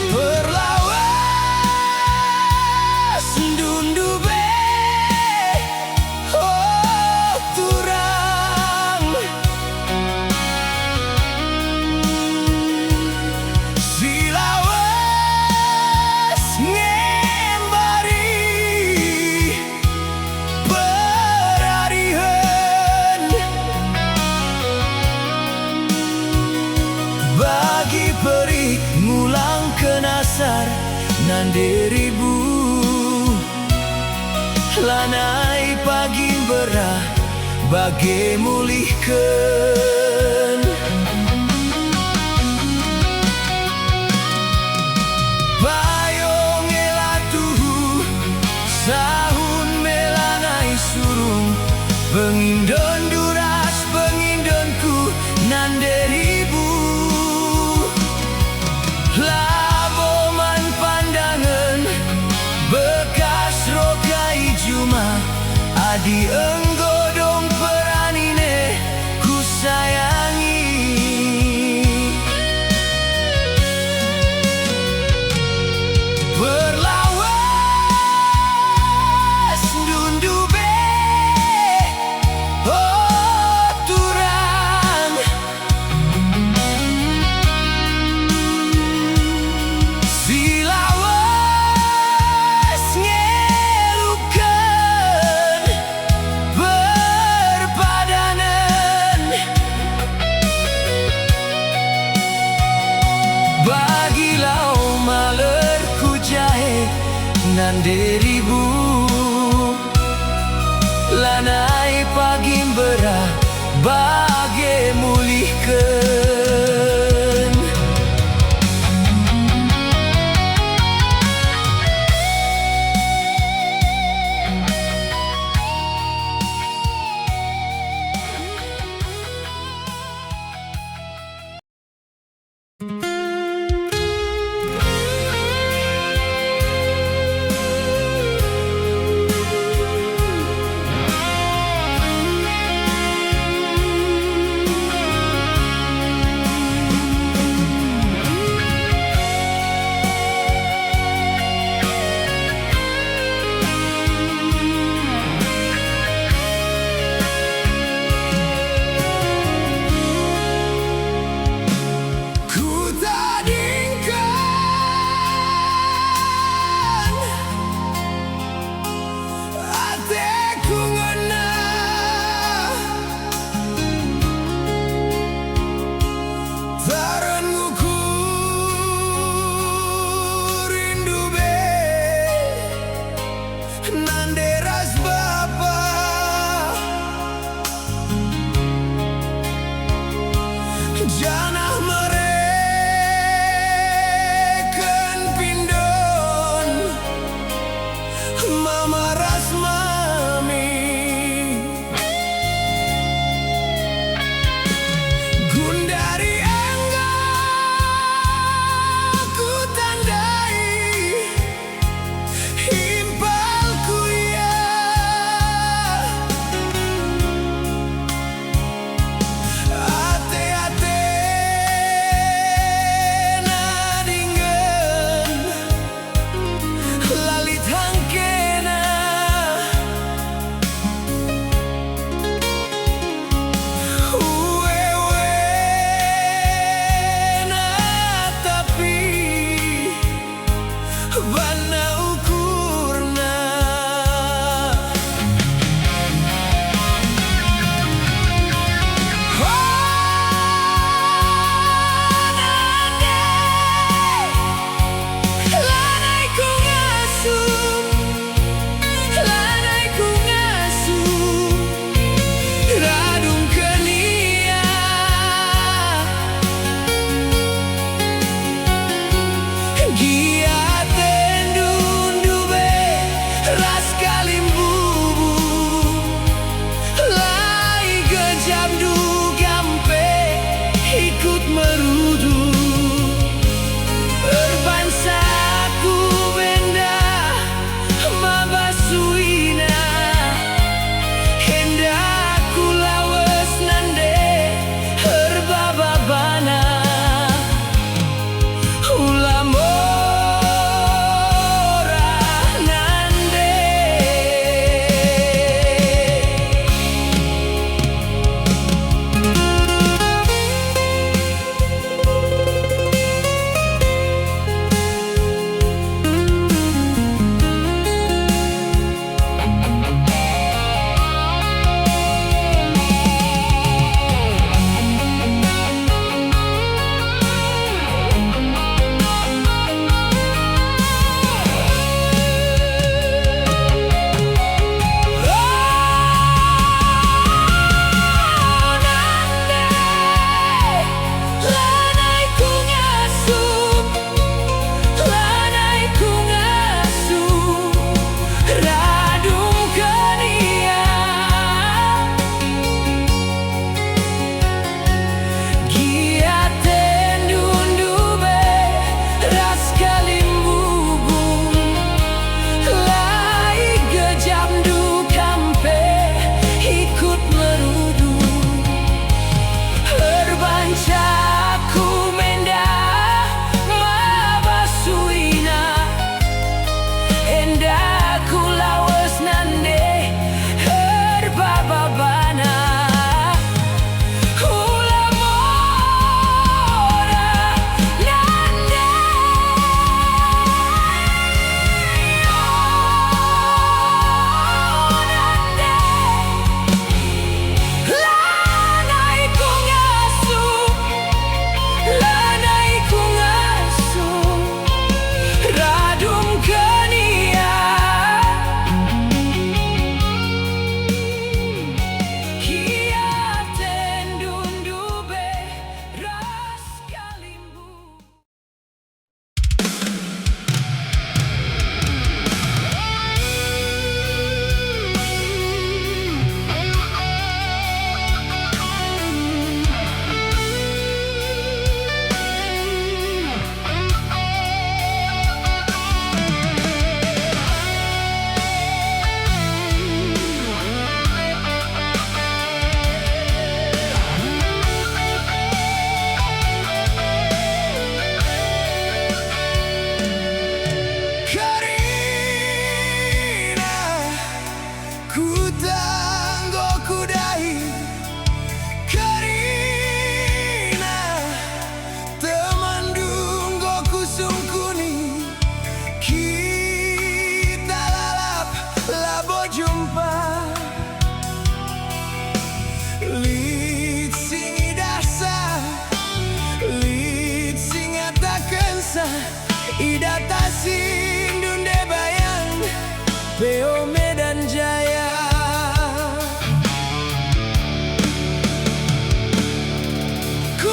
[SPEAKER 1] Perlawas ndundube, oh turang silawas ngembari perarihan bagi peri ngulang kenasar nan diribu lanai pagi berah bage mulihkeun. Bayong elatuhu sahun melanai surung pengindon duras pengindonku nan deribu laboman pandangan bekas rogai juma adi enggodong peranine ku sayangi. Perlawas ndundube, oh turang silawas ngelukeun berpadanan bagilau malerku jahe nan deribu lanai pagi berah bage mulihkeun.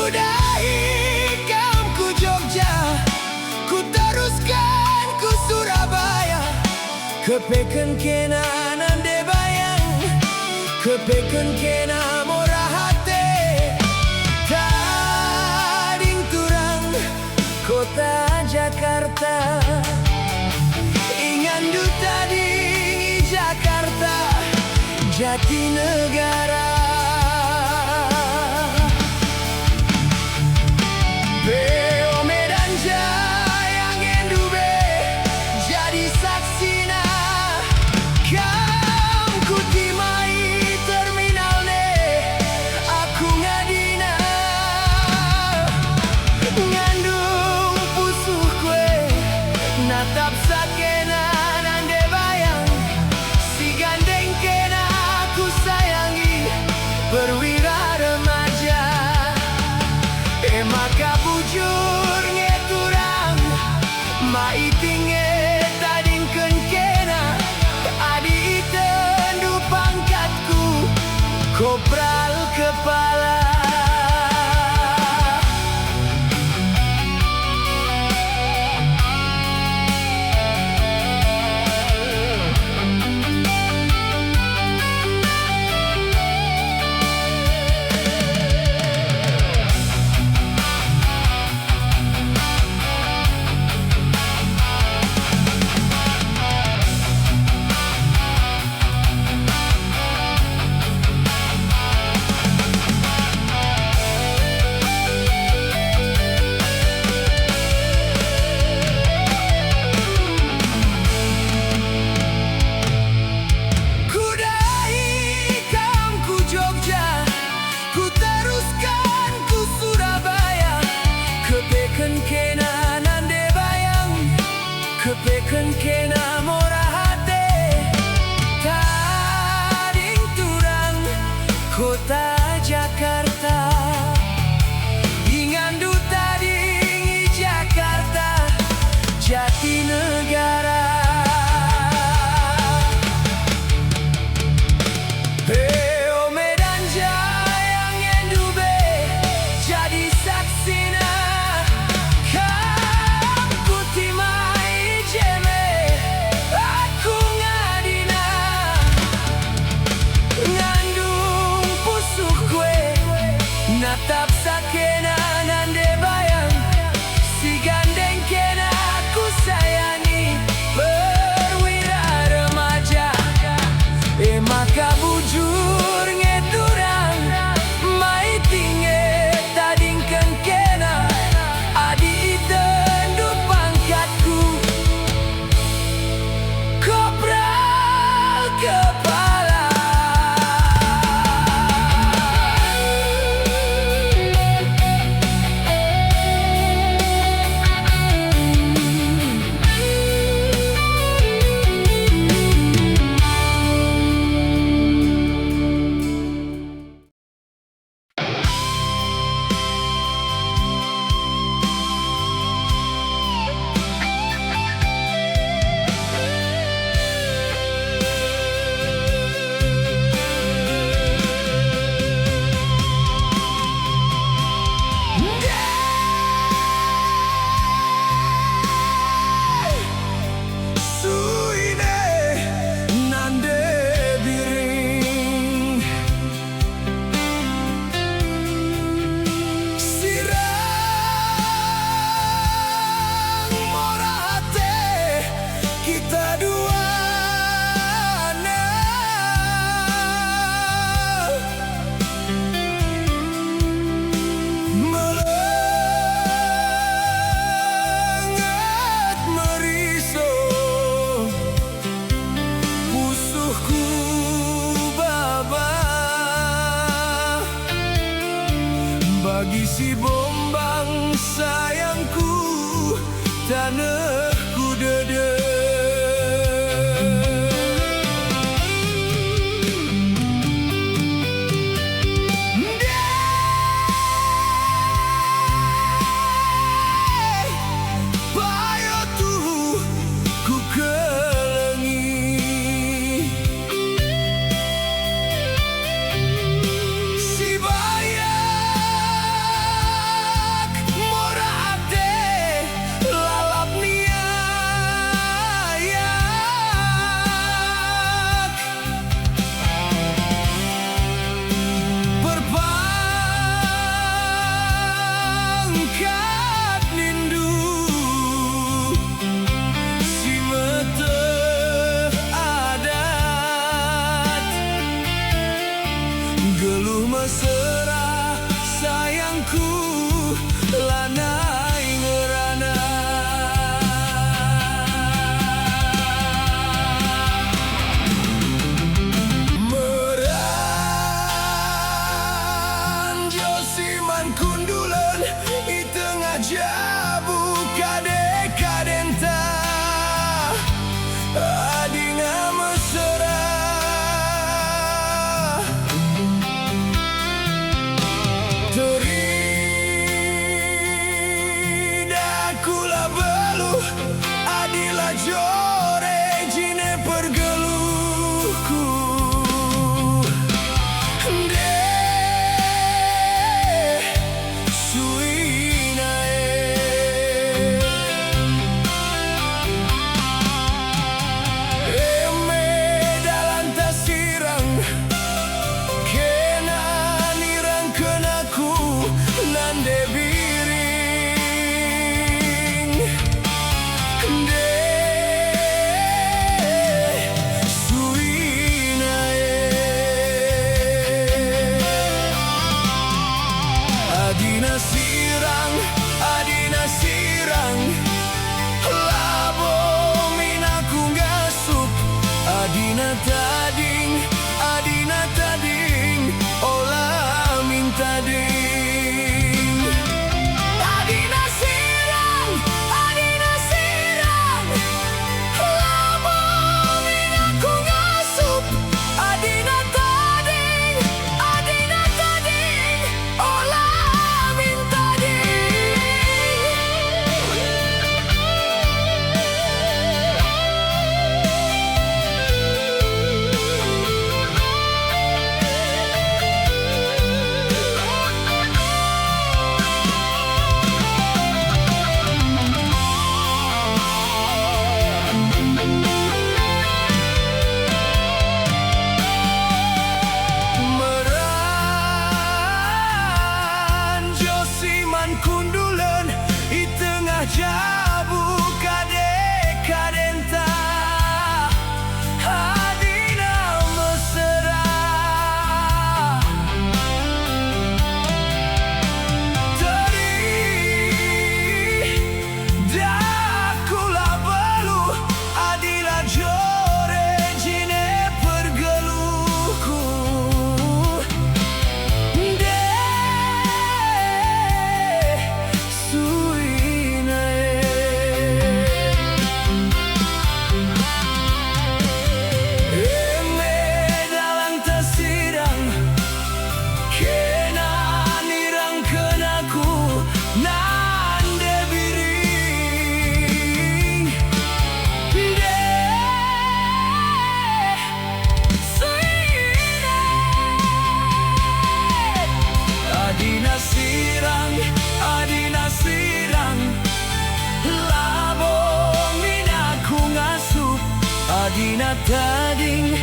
[SPEAKER 1] Kudahi kaumku Jogja, ku teruskan ku Surabaya. Kepeken kena nande bayang, kepeken kena murah hati. Tading turang kota Jakarta, ingandu tading Jakarta, Jatinegara. Beo Medan Jaya ngendu be jadi saksina, kaumku timai terminal ne aku ngadina. Ngandung pusuh kue natap sakena nande bayang, si gandeng kena aku sayangi perwira remaja. Maka bujur ngeturang mai tingge tadingkeun kena adi itendu pangkatku kopral kepala. Kepeken kena murah hati, tading turang kota Jakarta, ingandu tading Jakarta, Jatinegara. Beo Medan Jaya ngendu be jadi saksina, kaumku timai jeme aku ngadina. Ngandung pusuh kue natap sakena nande bayang, si gandeng kena aku sayangi perwira remaja. Maka bujur ngeturang mai tingge tadingkeun kena adi itendu pangkatku kopral kepala. Bagi si Bombang sayangku, tanahku dede. Bayo tuh ku kelengi, si bayang ngeranai ngerana. Meran Josiman kundulan i tengah jabu kadenta adinga mesra. Kula beluh adila jore jine pergeluhku de suinae eme dalan tasirang kena nirang kenaku nande Adina sirang labo minaku ngasup adina tading olah minta ding adina sirang labo minaku ngasup adina tading olah kundulan i tengah jabu kadenta adina mesra. Teri dakula beluh adila jore jine pergeluhku Adina sirang labo minaku ngasup adina tading